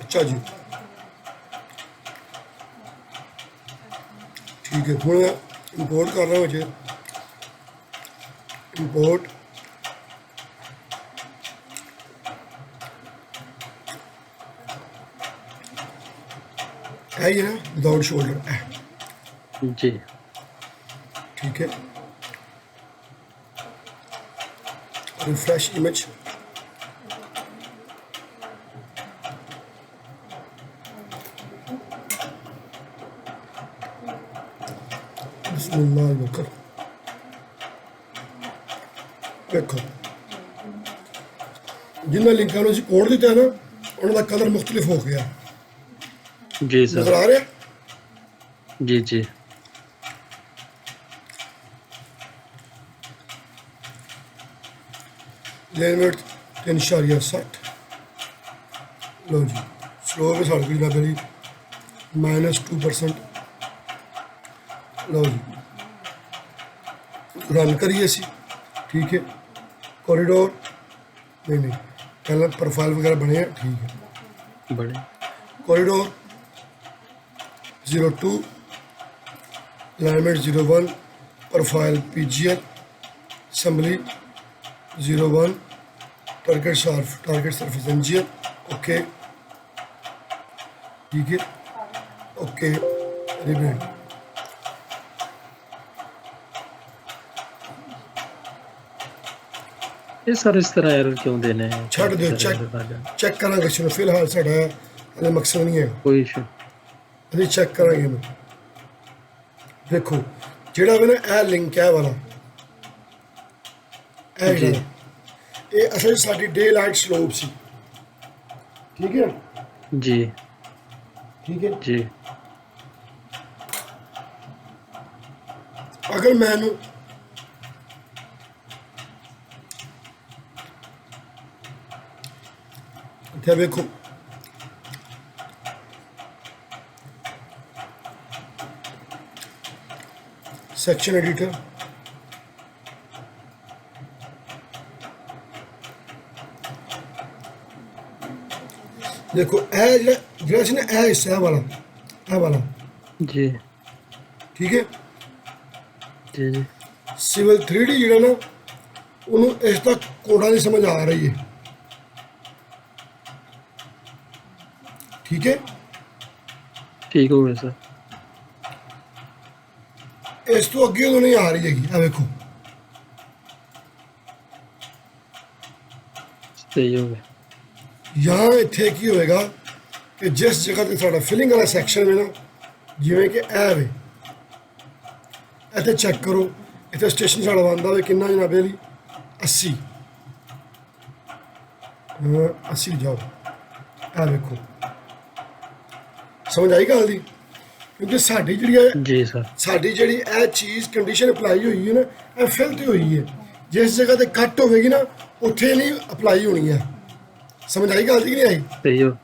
ਅੱਛਾ ਜੀ, ਠੀਕ ਹੈ। ਹੁਣ ਇੰਪੋਰਟ ਕਰ ਰਹਾ ਹਾਂ। ਇੰਪੋਰਟ है ये ना, विदाउट शोल्डर, जी ठीक है। रिफ्रेश इमेज, बिस्मिल्लाह वकर। देखो जिन्हें लिंकों को कोड दिता है ना, उन्होंने कलर मुख्तलिफ हो गया। जी सर, नजर आ रहा? जी जी लेनवर्ड 3.60। लो जी, स्लो में साढ़े कुछ मेरी -2%। लो जी, रन करिए सी, ठीक है। कॉरिडोर नहीं, पहले प्रोफाइल वगैरह बने हैं, ठीक है। बड़े corridor 02 alignment 01, profile PGL, assembly 01, target surface NGL, okay, ठीक है, okay, rebuild. ਇਹ ਸਰ ਇਸ ਤਰ੍ਹਾਂ ਐਰਰ ਕਿਉਂ ਦੇਣੇ ਹੈ? ਛੱਡ ਦਿਓ, ਚੈੱਕ ਕਰਾਂਗੇ ਚਲੋ, ਫਿਲਹਾਲ ਸਾਡਾ ਹਲੇ ਮਕਸਦ ਨਹੀਂ ਹੈ, ਕੋਈ ਇਸ਼ੂ ਅਸੀਂ ਚੈੱਕ ਕਰਾਂਗੇ ਇਹਨੂੰ। ਦੇਖੋ ਜਿਹੜਾ ਵਾ ਨਾ ਇਹ ਲਿੰਕ ਹੈ ਵਾਲਾ, ਇਹ ਜੀ। ਜਿਹੜਾ ਇਹ ਅਸਲ 'ਚ ਸਾਡੀ ਡੇ ਲਾਈਟ ਸਲੋਪ ਸੀ, ਠੀਕ ਹੈ, ਜੀ ਠੀਕ ਹੈ। ਜੀ ਅਗਰ ਮੈਂ ਇਹਨੂੰ ਇੱਥੇ ਵੇਖੋ, ਸੈਕਸ਼ਨ ਐਡੀਟਰ, ਦੇਖੋ ਇਹ ਜਿਹੜਾ ਸੀ ਨਾ, ਇਹ ਹਿੱਸਾ ਇਹ ਵਾਲਾ, ਜੀ ਠੀਕ ਹੈ। ਜੀ ਜੀ ਸਿਵਲ 3D ਜਿਹੜਾ ਨਾ, ਉਹਨੂੰ ਇਸ ਤੱਕ ਕੋਡਾਂ ਦੀ ਸਮਝ ਆ ਰਹੀ ਹੈ, ਠੀਕ ਹੈ। ਠੀਕ ਹੋ ਗਿਆ ਸਰ। ਇਸ ਤੋਂ ਅੱਗੇ ਉਹ ਨਹੀਂ ਆ ਰਹੀ ਹੈਗੀ, ਆ ਵੇਖੋ, ਸਹੀ ਹੋ ਗਿਆ। ਜਾਂ ਇੱਥੇ ਕੀ ਹੋਏਗਾ ਕਿ ਜਿਸ ਜਗ੍ਹਾ ਤੇ ਸਾਡਾ ਫਿਲਿੰਗ ਵਾਲਾ ਸੈਕਸ਼ਨ ਹੈ ਨਾ, ਜਿਵੇਂ ਕਿ ਇਹ ਵੇ, ਇੱਥੇ ਚੈੱਕ ਕਰੋ, ਇੱਥੇ ਸਟੇਸ਼ਨ ਸਾਡਾ ਬਣਦਾ ਵੇ ਕਿੰਨਾ ਜਨਾਬੇ ਲਈ, 80, 80 ਜਾਓ, ਇਹ ਵੇਖੋ, ਸਮਝ ਆਈ ਗੱਲ ਦੀ? ਕਿਉਂਕਿ ਸਾਡੀ ਜਿਹੜੀ ਹੈ, ਜੀ ਸਰ। ਸਾਡੀ ਜਿਹੜੀ ਇਹ ਚੀਜ਼ ਕੰਡੀਸ਼ਨ ਅਪਲਾਈ ਹੋਈ ਹੈ ਨਾ, ਇਹ ਫਿਲ ਤੇ ਹੋਈ ਹੈ, ਜਿਸ ਜਗ੍ਹਾ ਤੇ ਕੱਟ ਹੋਵੇਗੀ ਨਾ, ਉੱਥੇ ਨਹੀਂ ਅਪਲਾਈ ਹੋਣੀ ਹੈ। ਸਮਝ ਆਈ ਗੱਲ ਦੀ ਕਿ ਨਹੀਂ ਆਈ? ਸਹੀ ਹੋ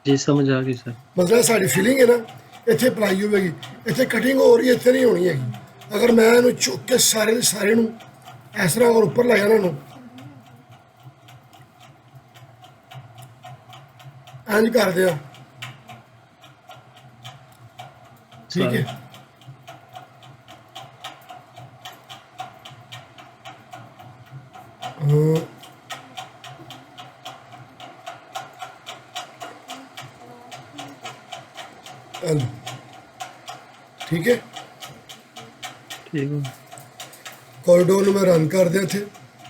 ਜੀ, ਸਮਝ ਆ ਗਈ ਸਰ। ਮਤਲਬ ਸਾਡੀ ਫੀਲਿੰਗ ਹੈ ਨਾ, ਇੱਥੇ ਅਪਲਾਈ ਹੋਵੇਗੀ, ਇੱਥੇ ਕਟਿੰਗ ਹੋ ਰਹੀ ਹੈ, ਇੱਥੇ ਨਹੀਂ ਹੋਣੀ ਹੈਗੀ। ਅਗਰ ਮੈਂ ਇਹਨੂੰ ਚੁੱਕ ਕੇ ਸਾਰੇ ਦੇ ਸਾਰੇ ਨੂੰ ਇਸ ਤਰ੍ਹਾਂ ਅਗਰ ਉੱਪਰ ਲੈ ਜਾਣਾ ਇਹਨੂੰ, ਇੰਝ ਕਰਦੇ ਆ, ਠੀਕ ਹੈ। ਠੀਕ ਹੈ, ਠੀਕ ਹੋ ਕੋਰੀਡੋਰ ਨੂੰ ਮੈਂ ਰਨ ਕਰ ਦਿਆਂ ਇੱਥੇ,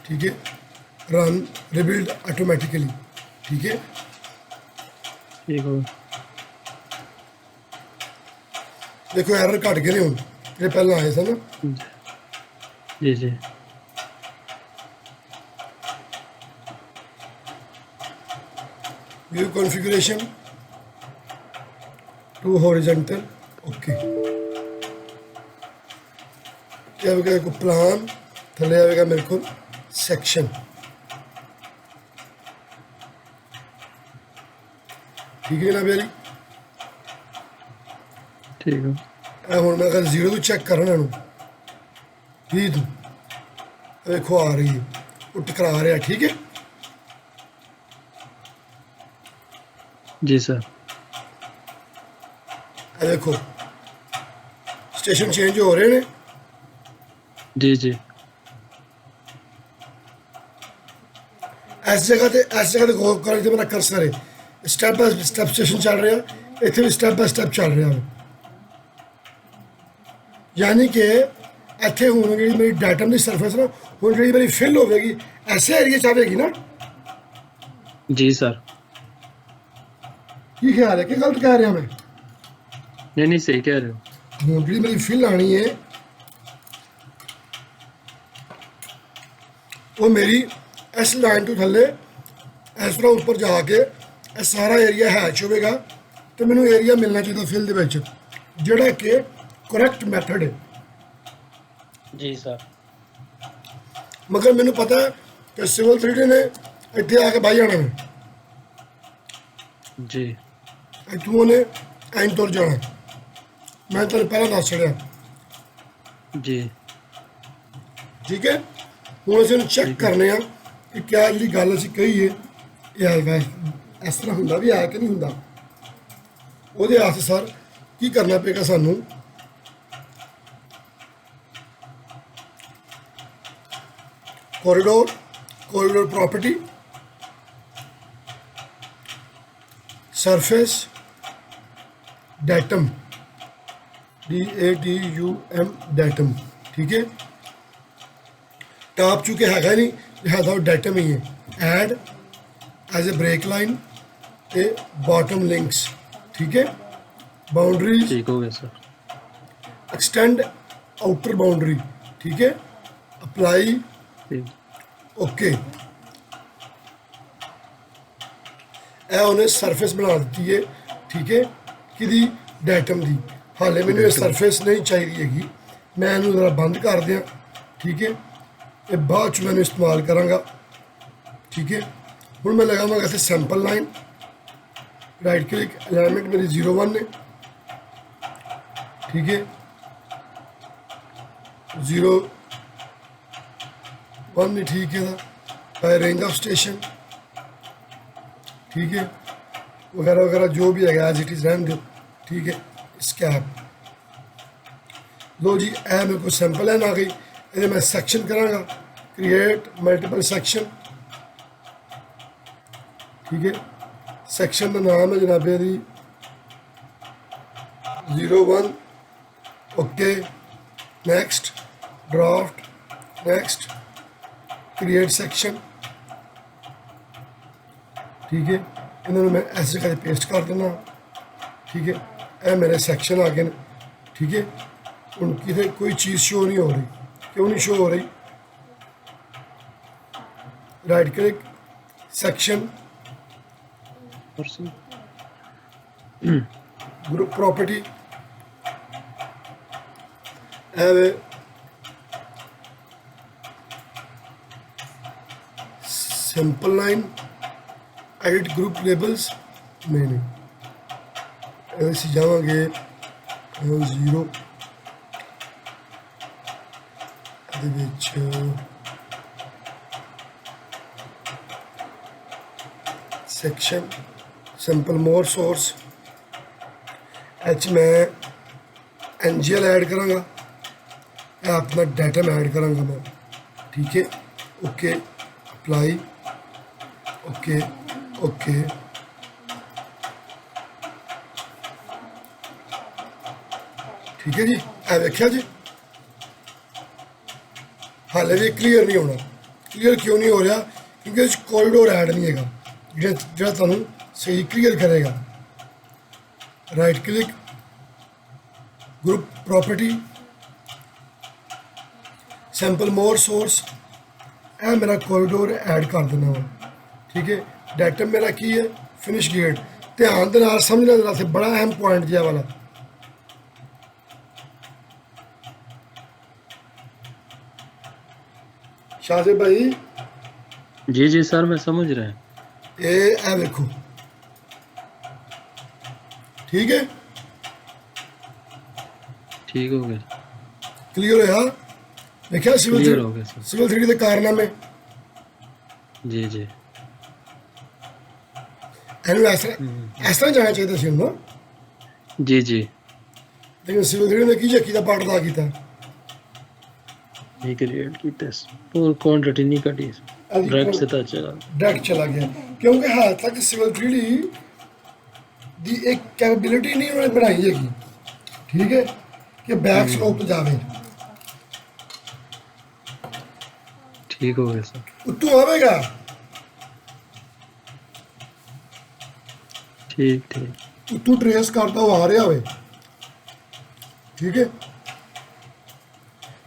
ਠੀਕ ਹੈ, ਰਨ ਰਿਬਿਲਡ ਆਟੋਮੈਟਿਕਲੀ, ਠੀਕ ਹੈ। ਠੀਕ ਹੋ ਦੇਖੋ ਐਰਰ ਘਟ ਗਏ ਨੇ ਹੁਣ, ਜਿਹੜੇ ਪਹਿਲਾਂ ਆਏ ਸਨ ਨਾ। ਜੀ ਜੀ view configuration to horizontal, okay. क्या आएगा को प्लान, थले आएगा मेरे को सेक्शन, ठीक है ना बेरी? ठीक हो ਹੁਣ ਮੈਂ ਅਗਰ 0 ਤੋਂ ਚੈੱਕ ਕਰਨਾ ਨੂੰ 20 ਤੋਂ, ਦੇਖੋ ਆ ਰਹੀ ਹੈ, ਉਹ ਟਕਰਾ ਰਿਹਾ, ਠੀਕ ਹੈ। जी सर। देखो स्टेशन चेंज हो रहे हैं, जी जी इस जगह ते गौर करें, जो मेरा कर्सर है स्टेप बाय स्टेप स्टेशन चल रहा है, इतने भी स्टेप बाय स्टेप चल रहा है। यानी कि इतने हूँ जी मेरी डाटम की सरफेस ना, हूँ जी मेरी फिल होगी ऐसे एरिए चाहेगी ना। जी सर। की ख्याल है कि गलत कह रहा मैं? नहीं नहीं सही कह रहे हो। हूँ जी मेरी फिल आनी है, वो मेरी इस लाइन तो थले इस तरह ऊपर जाके सारा एरिया हैच होगा, तो मैनू एरिया मिलना चाहिए फिल दे विच, जिहड़ा कि करैक्ट मैथड है। जी सर। मगर मैनू पता है कि सिविल 3D ने इत्थे आके बाई जाना है, जी इत्थों ने एंड तुर जाना, मैं तेन पहले दस छड़िया, जी ठीक है। हूँ असं चैक करने कि क्या जी गल असीं कही है ये इस तरह होंदा भी है कि नहीं होंदा। उहदे वास्ते सर की करना पेगा सानू, corridor property, surface datum, DATUM datum, ठीक है। टॉप चूंकि हैगा नहीं लिहाजा वो datum ही है। Add as a break line ते bottom links, ठीक है। Boundaries, ठीक हो गया सर। extend outer boundary, ठीक है। Apply, ठीक ओके। ਇਹ ਉਹਨੇ ਸਰਫੇਸ ਬਣਾ ਦਿੱਤੀ ਹੈ, ਠੀਕ ਹੈ, ਕਿਹਦੀ ਡੈਟਮ ਦੀ। ਹਾਲੇ ਮੈਨੂੰ ਇਹ ਸਰਫੇਸ ਨਹੀਂ ਚਾਹੀਦੀ ਹੈਗੀ, ਮੈਂ ਇਹਨੂੰ ਜ਼ਰਾ ਬੰਦ ਕਰ ਦਿਆਂ, ਠੀਕ ਹੈ। ਇਹ ਬਾਅਦ ਚ ਮੈਨੂੰ ਇਸਤੇਮਾਲ ਕਰਾਂਗਾ, ਠੀਕ ਹੈ। ਹੁਣ ਮੈਂ ਲਗਾਵਾਂਗਾ ਇੱਥੇ sample line, right click, alignment ਮੇਰੀ 01 ਨੇ, ਠੀਕ ਹੈ। 01 नहीं ठीक है था, रेंज ऑफ स्टेशन, ठीक है, वगैरह वगैरह जो भी है एज इट इज़ रहने दो, ठीक है। स्कैप लो जी, ए मेरे को सैंपल लाइन आ गई, ये मैं सैक्शन करांगा, क्रिएट मल्टीपल सैक्शन, ठीक है। सैक्शन का नाम है जनाब दी 01, okay, next, draft, next, create section, ठीक है। इन्होंने मैं ऐसे जगह पेस्ट कर देना, ठीक है। ये मेरे सेक्शन आ गए, ठीक है। उनकी तो कोई चीज़ शो नहीं हो रही, क्यों नहीं शो हो रही? Right click, section, group property, simple line, edit group labels, नहीं ऐसे जावांगे 0 ਦੇ ਵਿੱਚ सेक्शन सिंपल मोर सोर्स एच मैं NGL ऐड करांगा, अपना डाटा में ऐड करांगा मैं, ठीक है। ओके, अप्लाई, ओके ओके, ठीक है जी। ए देखिया जी, हाले भी क्लीयर नहीं होना। क्लीयर क्यों नहीं हो रहा? क्योंकि कॉरिडोर ऐड नहीं है जो तुम सही क्लीयर करेगा। Right click, group property, sample more source, ए मेरा कॉरिडोर ऐड कर देना वा, ठीक है। डाटा मेरा की है फिनिश गेट, ध्यान दे नाल समझना जरा से, बड़ा अहम पॉइंट जिहा वाला। शाहजेब भाई जी जी सर, मैं समझ रहा हूँ। ए देखो, ठीक है, ठीक हो गया, क्लियर होया? देखिया सिविल क्लियर हो गया सर। सिविल 3D के कारनामे जी जी, एनु इस तरह जाना चाहिए सी ना, जी जी, लेकिन सिविल 3D ने की जकी दा पार्ट अदा कीता, ये क्रिएट कीता, और क्वांटिटी नहीं कटी, डायरेक्ट से तो डायरेक्ट चला गया। क्योंकि हाल तक सिविल 3D दी एक कैपेबिलिटी नहीं उन्होंने बनाई है, ठीक है, कि बैक स्लोप जावे, ठीक हो गया सर। उत्तू आवेगा, ठीक ठीक, उत्तू ट्रेस करता हुआ आ रहा होवे, ठीक है,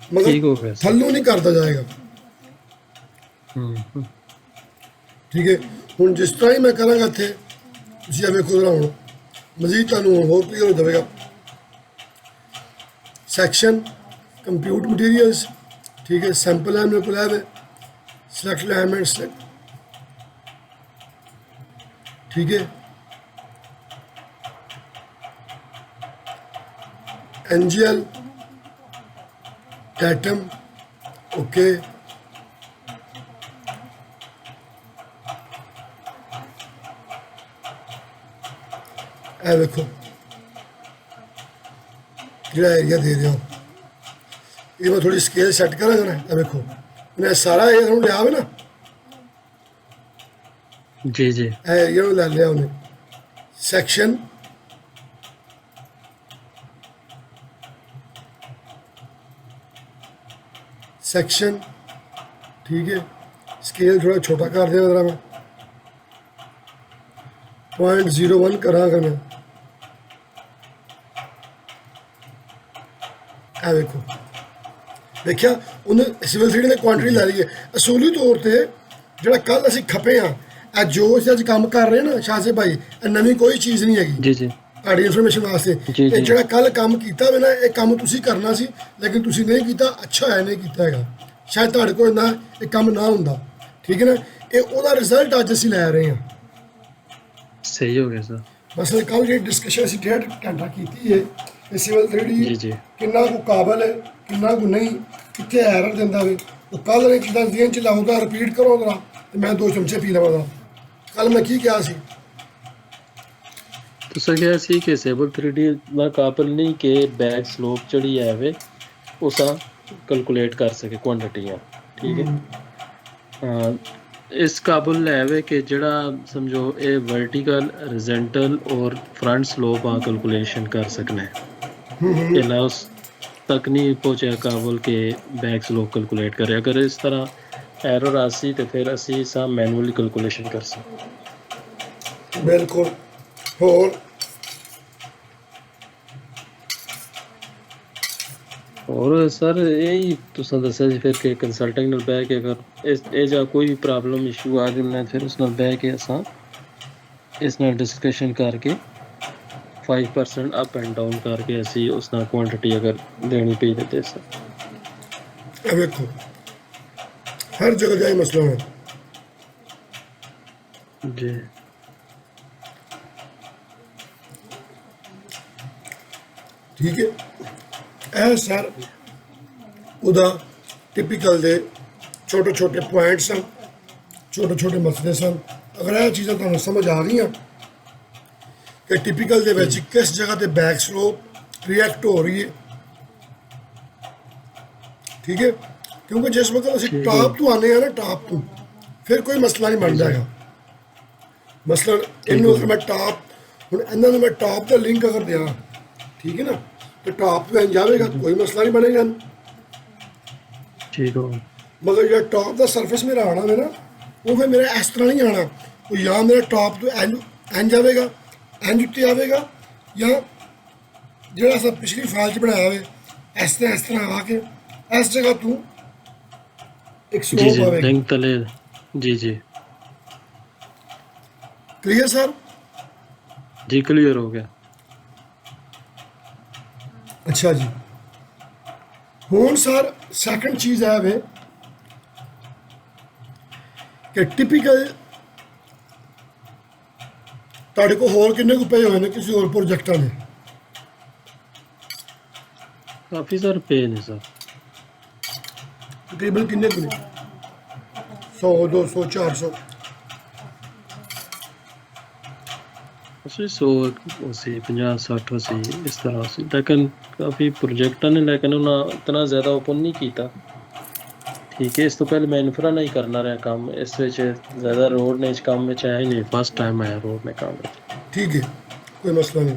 ठीक मगर हो गया सर। थल्लों नहीं करता जाएगा, हम्म, ठीक है। हुण जिस तरह ही मैं करांगा इत्थे, तुसीं एवें खुद हुण मजीद तुहानूं होर क्लीयर हो जाएगा। सैक्शन कंप्यूट मटीरियल्स, ठीक है, सैंपल है मेरे को है, सिलेक्ट एलिमेंट सिलेक्ट, ठीक है। NGL datum, ओके, ए देखो जो एरिया दे रहे हो, ये मैं थोड़ी स्केल सेट करा ना, ए देखो ਉਹਨੇ ਸਾਰਾ ਇਹ ਨੂੰ ਲਿਆ ਵੇ ਨਾ, ਜੀ ਜੀ ਇਹ ਏਰੀਆ ਨੂੰ ਲੈ ਲਿਆ ਉਹਨੇ। ਸੈਕਸ਼ਨ ਸੈਕਸ਼ਨ ਠੀਕ ਹੈ। ਸਕੇਲ ਥੋੜਾ ਛੋਟਾ ਕਰ ਦਿਆਂ ਜਰਾ ਮੈਂ 0.01 ਕਰਾਂਗਾ ਮੈਂ। ਆ ਵੇਖੋ, ਦੇਖਿਆ ਉਹਨੇ ਸਿਵਲ 3D ਨੇ ਕੁਆਂਟੀਟੀ ਲੈ ਲਈ ਹੈ। ਅਸੂਲੀ ਤੌਰ ਤੇ ਜਿਹੜਾ ਕੱਲ ਅਸੀਂ ਖਪੇ ਆ, ਇਹ ਜੋ ਅਸੀਂ ਅੱਜ ਕੰਮ ਕਰ ਰਹੇ ਨਾ ਸ਼ਾਹਜ਼ੇ ਭਾਈ, ਇਹ ਨਵੀਂ ਕੋਈ ਚੀਜ਼ ਨਹੀਂ ਹੈਗੀ ਜੀ ਜੀ ਤੁਹਾਡੀ ਇਨਫੋਰਮੇਸ਼ਨ ਵਾਸਤੇ। ਜੀ, ਇਹ ਜੀ। ਜਿਹੜਾ ਕੱਲ ਕੰਮ ਕੀਤਾ ਵੇ ਨਾ, ਇਹ ਕੰਮ ਤੁਸੀਂ ਕਰਨਾ ਸੀ ਲੇਕਿਨ ਤੁਸੀਂ ਨਹੀਂ ਕੀਤਾ। ਅੱਛਾ ਹੋਇਆ ਨਹੀਂ ਕੀਤਾ ਹੈਗਾ, ਸ਼ਾਇਦ ਤੁਹਾਡੇ ਕੋਲ ਨਾ ਇਹ ਕੰਮ ਨਾ ਹੁੰਦਾ। ਠੀਕ ਹੈ ਨਾ, ਇਹ ਉਹਦਾ ਰਿਜ਼ਲਟ ਅੱਜ ਅਸੀਂ ਲੈ ਰਹੇ ਹਾਂ। ਸਹੀ ਹੋ ਗਿਆ ਸਰ। ਮਸਲ ਕੱਲ ਜਿਹੜੀ ਡਿਸਕਸ਼ਨ ਅਸੀਂ 1.5 ਘੰਟਾ ਕੀਤੀ ਹੈ, ਇਹ ਸਿਵਲ 3D ਜੀ ਜੀ ਕਿੰਨਾ ਕੁ ਕਾਬਲ ਹੈ, ਕਿੰਨਾ ਕੁ ਨਹੀਂ, ਕਿੱਥੇ ਐਰਰ ਦਿੰਦਾ ਵੇ। ਉਹ ਕੱਲ ਨੇ ਜਿੱਦਾਂ ਜ਼ਿਹਨ ਚ ਲਾਉਂਦਾ, ਰਿਪੀਟ ਕਰੋ ਉਹਦਾ, ਤੇ ਮੈਂ 2 ਚਮਚੇ ਪੀ ਲਵਾਂਗਾ। ਕੱਲ ਮੈਂ ਕੀ ਕਿਹਾ ਸੀ? ਤੁਸੀਂ ਕਿਹਾ ਸੀ ਕਿ ਸਿਵਲ 3D ਦਾ ਕਾਬਲ ਨਹੀਂ ਕਿ ਬੈਗ ਸਲੋਪ ਜਿਹੜੀ ਹੈ ਵੇ ਉਸਾ ਕੈਲਕੂਲੇਟ ਕਰ ਸਕੇ ਕੁਆਂਟੀਟੀਆਂ। ਠੀਕ ਹੈ, ਹਾਂ ਇਸ ਕਾਬਲ ਹੈ ਵੇ ਕਿ ਜਿਹੜਾ ਸਮਝੋ ਇਹ ਵਰਟੀਕਲ, ਹੋਰੀਜ਼ੋਨਟਲ ਔਰ ਫਰੰਟ ਸਲੋਪ ਆ ਕੈਲਕੂਲੇਸ਼ਨ ਕਰ ਸਕਣਾ ਹੈ। ਇਹਨਾਂ ਉਸ ਤੱਕ ਨਹੀਂ ਪਹੁੰਚਿਆ ਕਾਬਲ ਕਿ ਬੈਗ ਸਲੋਪ ਕੈਲਕੂਲੇਟ ਕਰੇ। ਅਗਰ ਇਸ ਤਰ੍ਹਾਂ ਐਰਰ ਆਸੀ ਤੇ ਫਿਰ ਅਸੀਂ ਸਾ ਮੈਨੂਅਲੀ ਕੈਲਕੂਲੇਸ਼ਨ ਕਰ ਸਕਦੇ। ਬਿਲਕੁਲ। ਹੋਰ ਔਰ ਸਰ ਇਹ ਤੁਸੀਂ ਦੱਸਿਆ ਸੀ ਫਿਰ ਕਿ ਕੰਸਲਟੈਂਟ ਨਾਲ ਬਹਿ ਕੇ ਅਗਰ ਇਹ ਜਾਂ ਕੋਈ ਪ੍ਰੋਬਲਮ ਇਸ਼ੂ ਆ ਜਾਵੇ ਫਿਰ ਉਸ ਨਾਲ ਬਹਿ ਕੇ ਅਸਾਂ ਇਸ ਨਾਲ ਡਿਸਕਸ਼ਨ ਕਰਕੇ 5% ਅਪ ਐਂਡ ਡਾਊਨ ਕਰਕੇ ਅਸੀਂ ਉਸ ਨਾਲ ਕੁਆਂਟੀਟੀ ਅਗਰ ਦੇਣੀ ਪਈ ਤੇ ਦੇ ਸਰ। ਇਹ ਵੇਖੋ ਹਰ ਜਗ੍ਹਾ ਦਾ ਇਹ ਮਸਲਾ ਹੈ ਜੀ। ਠੀਕ ਹੈ, ਇਹ ਸਰ ਉਹਦਾ ਟਿਪੀਕਲ ਦੇ ਛੋਟੇ ਛੋਟੇ ਪੁਆਇੰਟਸ ਸਨ, ਛੋਟੇ ਛੋਟੇ ਮਸਲੇ ਸਨ। ਅਗਰ ਇਹ ਚੀਜ਼ਾਂ ਤੁਹਾਨੂੰ ਸਮਝ ਆ ਗਈਆਂ ਕਿ ਟਿਪੀਕਲ ਦੇ ਵਿੱਚ ਕਿਸ ਜਗ੍ਹਾ ਤੇ ਬੈਕ ਸਲੋਪ ਰਿਐਕਟ ਹੋ ਰਹੀ ਹੈ, ਠੀਕ ਹੈ, ਕਿਉਂਕਿ ਜਿਸ ਵਕਤ ਅਸੀਂ ਟਾਪ ਤੋਂ ਆਨੇ ਆ ਨਾ, ਟਾਪ ਤੋਂ ਫਿਰ ਕੋਈ ਮਸਲਾ ਨਹੀਂ ਬਣਦਾ ਹੈਗਾ। ਮਸਲਨ ਇਹਨੂੰ ਅਗਰ ਮੈਂ ਟਾਪ, ਹੁਣ ਇਹਨਾਂ ਨੂੰ ਮੈਂ ਟਾਪ ਦਾ ਲਿੰਕ ਅਗਰ ਦਿਆਂ, ਠੀਕ ਹੈ ਨਾ, ਤੇ ਟਾਪ ਤੋਂ ਜਾਵੇਗਾ, ਕੋਈ ਮਸਲਾ ਨਹੀਂ ਬਣੇਗਾ। ਠੀਕ ਹੋ, ਮਗਰ ਜਿਹੜਾ ਟਾਪ ਦਾ ਸਰਫੇਸ ਮੇਰਾ ਆਣਾ ਹੈ ਨਾ, ਉਹ ਫਿਰ ਮੇਰਾ ਇਸ ਤਰ੍ਹਾਂ ਨਹੀਂ ਆਣਾ। ਉਹ ਜਾਂ ਮੇਰਾ ਟਾਪ ਤੋਂ ਇੰਜ ਆਵੇਗਾ, ਇੰਜ ਉੱਤੇ ਆਵੇਗਾ, ਜਾਂ ਜਿਹੜਾ ਸਭ ਪਿਛਲੀ ਫਾਈਲ 'ਚ ਬਣਾਇਆ ਹੋਵੇ ਇਸ ਤਰ੍ਹਾਂ ਆ ਕੇ ਇਸ ਜਗ੍ਹਾ ਤੋਂ ਇੱਕ ਜੀ ਸਲੋਪ ਜੀ ਆਵੇਗਾ। ਲਿੰਕ ਤਲੇ ਜੀ ਜੀ ਕਲੀਅਰ ਸਰ? ਜੀ ਕਲੀਅਰ ਹੋ ਗਿਆ। ਅੱਛਾ ਜੀ, ਹੁਣ ਸਰ ਸੈਕੰਡ ਚੀਜ਼ ਹੈ ਵੇ ਕਿ ਟਿਪੀਕਲ ਤੁਹਾਡੇ ਕੋਲ ਹੋਰ ਕਿੰਨੇ ਕੁ ਪਏ ਹੋਏ ਨੇ ਕਿਸੇ ਹੋਰ ਪ੍ਰੋਜੈਕਟਾਂ ਦੇ? ਕਾਫੀ ਸਰ ਪੇ ਨੇ ਸਰ। ਤਕਰੀਬਨ ਕਿੰਨੇ ਕੁ ਨੇ? 100 200 400? ਅਸੀਂ 100 ਅਸੀਂ 50 60 ਅਸੀਂ ਇਸ ਤਰ੍ਹਾਂ ਸੀ, ਲੇਕਿन ਕਾਫੀ ਪ੍ਰੋਜੈਕਟਾਂ ਨੇ ਲੇਕਿन ਉਹਨਾਂ ਇਤਨਾ ਜ਼ਿਆਦਾ ਓਪਨ ਨਹੀਂ ਕੀਤਾ। ਠੀਕ ਹੈ, ਇਸ ਤੋਂ ਪਹਿਲੇ ਮੈਂ ਇਨਫਰਾ ਨਹੀਂ ਕਰਨਾ ਰਿਹਾ ਕੰਮ, ਇਸ ਵਿੱਚ ਜ਼ਿਆਦਾ ਰੋਡ ਨੇ ਇਸ ਕੰਮ ਵਿੱਚ ਆਇਆ ਹੀ ਨਹੀਂ, ਫਸਟ ਟਾਈਮ ਆਇਆ ਰੋਡ ਨੇ ਕੰਮ ਵਿੱਚ। ਠੀਕ ਹੈ, ਕੋਈ ਮਸਲਾ ਨਹੀਂ।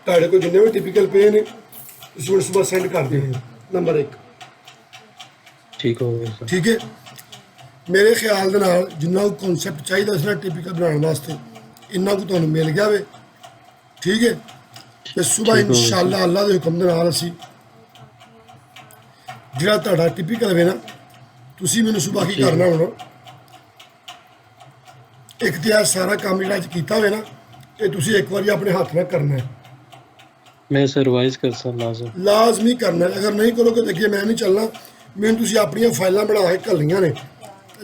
ਤੁਹਾਡੇ ਕੋਲ ਜਿੰਨੇ ਵੀ ਟਿਪੀਕਲ ਪਏ ਨੇ ਤੁਸੀਂ ਹੁਣ ਸੁਬਾਹ ਸੈਂਡ ਕਰ ਦੇਣੇ ਨੰਬਰ 1। ਠੀਕ ਹੋ ਗਿਆ ਸਰ। ਠੀਕ ਹੈ, ਮੇਰੇ ਖਿਆਲ ਦੇ ਨਾਲ ਜਿੰਨਾ ਕੁ ਕਨਸੈਪਟ ਚਾਹੀਦਾ ਸੀ ਨਾ ਟਿਪੀਕਲ ਬਣਾਉਣ ਵਾਸਤੇ, ਇੰਨਾ ਕੁ ਤੁਹਾਨੂੰ ਮਿਲ ਗਿਆ ਵੇ। ਠੀਕ ਹੈ, ਤੇ ਸੁਬਾਹ ਠੀਕ ਹੋ ਗਿਆ। ਇਨਸ਼ਾਅੱਲਾ ਅੱਲਾ ਦੇ ਹੁਕਮ ਦੇ ਨਾਲ ਅਸੀਂ ਜਿਹੜਾ ਤੁਹਾਡਾ ਟਿਪੀਕਲ ਵੇ ਨਾ, ਤੁਸੀਂ ਮੈਨੂੰ ਸੁਬਾਹ ਕੀ ਠੀਕ। ਕਰਨਾ ਹੁਣ, ਇੱਕ ਤੇ ਇਹ ਸਾਰਾ ਕੰਮ ਜਿਹੜਾ ਅੱਜ ਕੀਤਾ ਹੋਵੇ ਨਾ, ਇਹ ਤੁਸੀਂ ਇੱਕ ਵਾਰੀ ਆਪਣੇ ਹੱਥ ਨਾਲ ਕਰਨਾ ਹੈ, ਮੈਂ ਸਰ ਰਿਵਾਈਜ਼ ਕਰ ਸਰ ਲਾਜ਼ਮ। ਲਾਜ਼ਮੀ ਕਰਨਾ ਹੈ। ਅਗਰ ਨਹੀਂ ਕਰੋਗੇ ਤਾਂ ਅੱਗੇ ਮੈਂ ਨਹੀਂ ਚੱਲਣਾ। ਮੈਨੂੰ ਤੁਸੀਂ ਆਪਣੀਆਂ ਫਾਈਲਾਂ ਬਣਾ ਕੇ ਘੱਲੀਆਂ ਨੇ,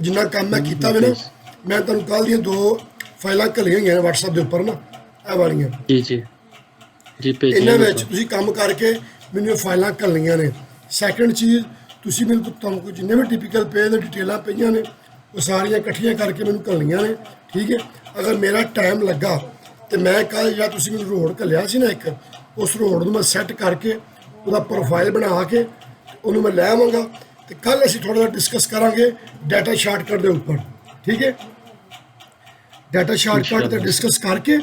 ਜਿੰਨਾ ਕੰਮ ਮੈਂ ਕੀਤਾ ਵੇ ਨਾ, ਮੈਂ ਤੁਹਾਨੂੰ ਕੱਲ੍ਹ ਦੀਆਂ 2 ਫਾਈਲਾਂ ਘੱਲੀਆਂ ਹੋਈਆਂ ਨੇ WhatsApp ਦੇ ਉੱਪਰ ਨਾ, ਇਹ ਵਾਲੀਆਂ। ਜੀ ਜੀ ਜੀ ਇਹਨਾਂ ਵਿੱਚ ਭੇਜੀ ਤੁਸੀਂ ਕੰਮ ਕਰਕੇ ਮੈਨੂੰ ਇਹ ਫਾਈਲਾਂ ਘੱਲੀਆਂ ਨੇ। ਸੈਕੰਡ ਚੀਜ਼, ਤੁਸੀਂ ਮੈਨੂੰ ਤੁਹਾਨੂੰ ਕੋਈ ਜਿੰਨੇ ਵੀ ਟਿਪੀਕਲ ਪੇ ਦੇ ਡਿਟੇਲਾਂ ਪਈਆਂ ਨੇ, ਉਹ ਸਾਰੀਆਂ ਇਕੱਠੀਆਂ ਕਰਕੇ ਮੈਨੂੰ ਘੱਲੀਆਂ ਨੇ। ਠੀਕ ਹੈ, ਅਗਰ ਮੇਰਾ ਟਾਈਮ ਲੱਗਾ ਤੇ ਮੈਂ ਕੱਲ੍ਹ ਜਿਹੜਾ ਤੁਸੀਂ ਮੈਨੂੰ ਰੋਡ ਘੱਲਿਆ ਸੀ ਨਾ ਇੱਕ, ਉਸ ਰੋਡ ਨੂੰ ਮੈਂ ਸੈੱਟ ਕਰਕੇ ਉਹਦਾ ਪ੍ਰੋਫਾਈਲ ਬਣਾ ਕੇ ਉਹਨੂੰ ਮੈਂ ਲੈ ਆਵਾਂਗਾ। ਤੇ ਕੱਲ ਅਸੀਂ ਥੋੜਾ ਜਿਹਾ ਡਿਸਕਸ ਕਰਾਂਗੇ ਡਾਟਾ ਸ਼ਾਰਟਕਟ ਦੇ ਉੱਪਰ, ਠੀਕ ਹੈ। ਡਾਟਾ ਸ਼ਾਰਟਕਟ ਤੇ ਡਿਸਕਸ ਕਰਕੇ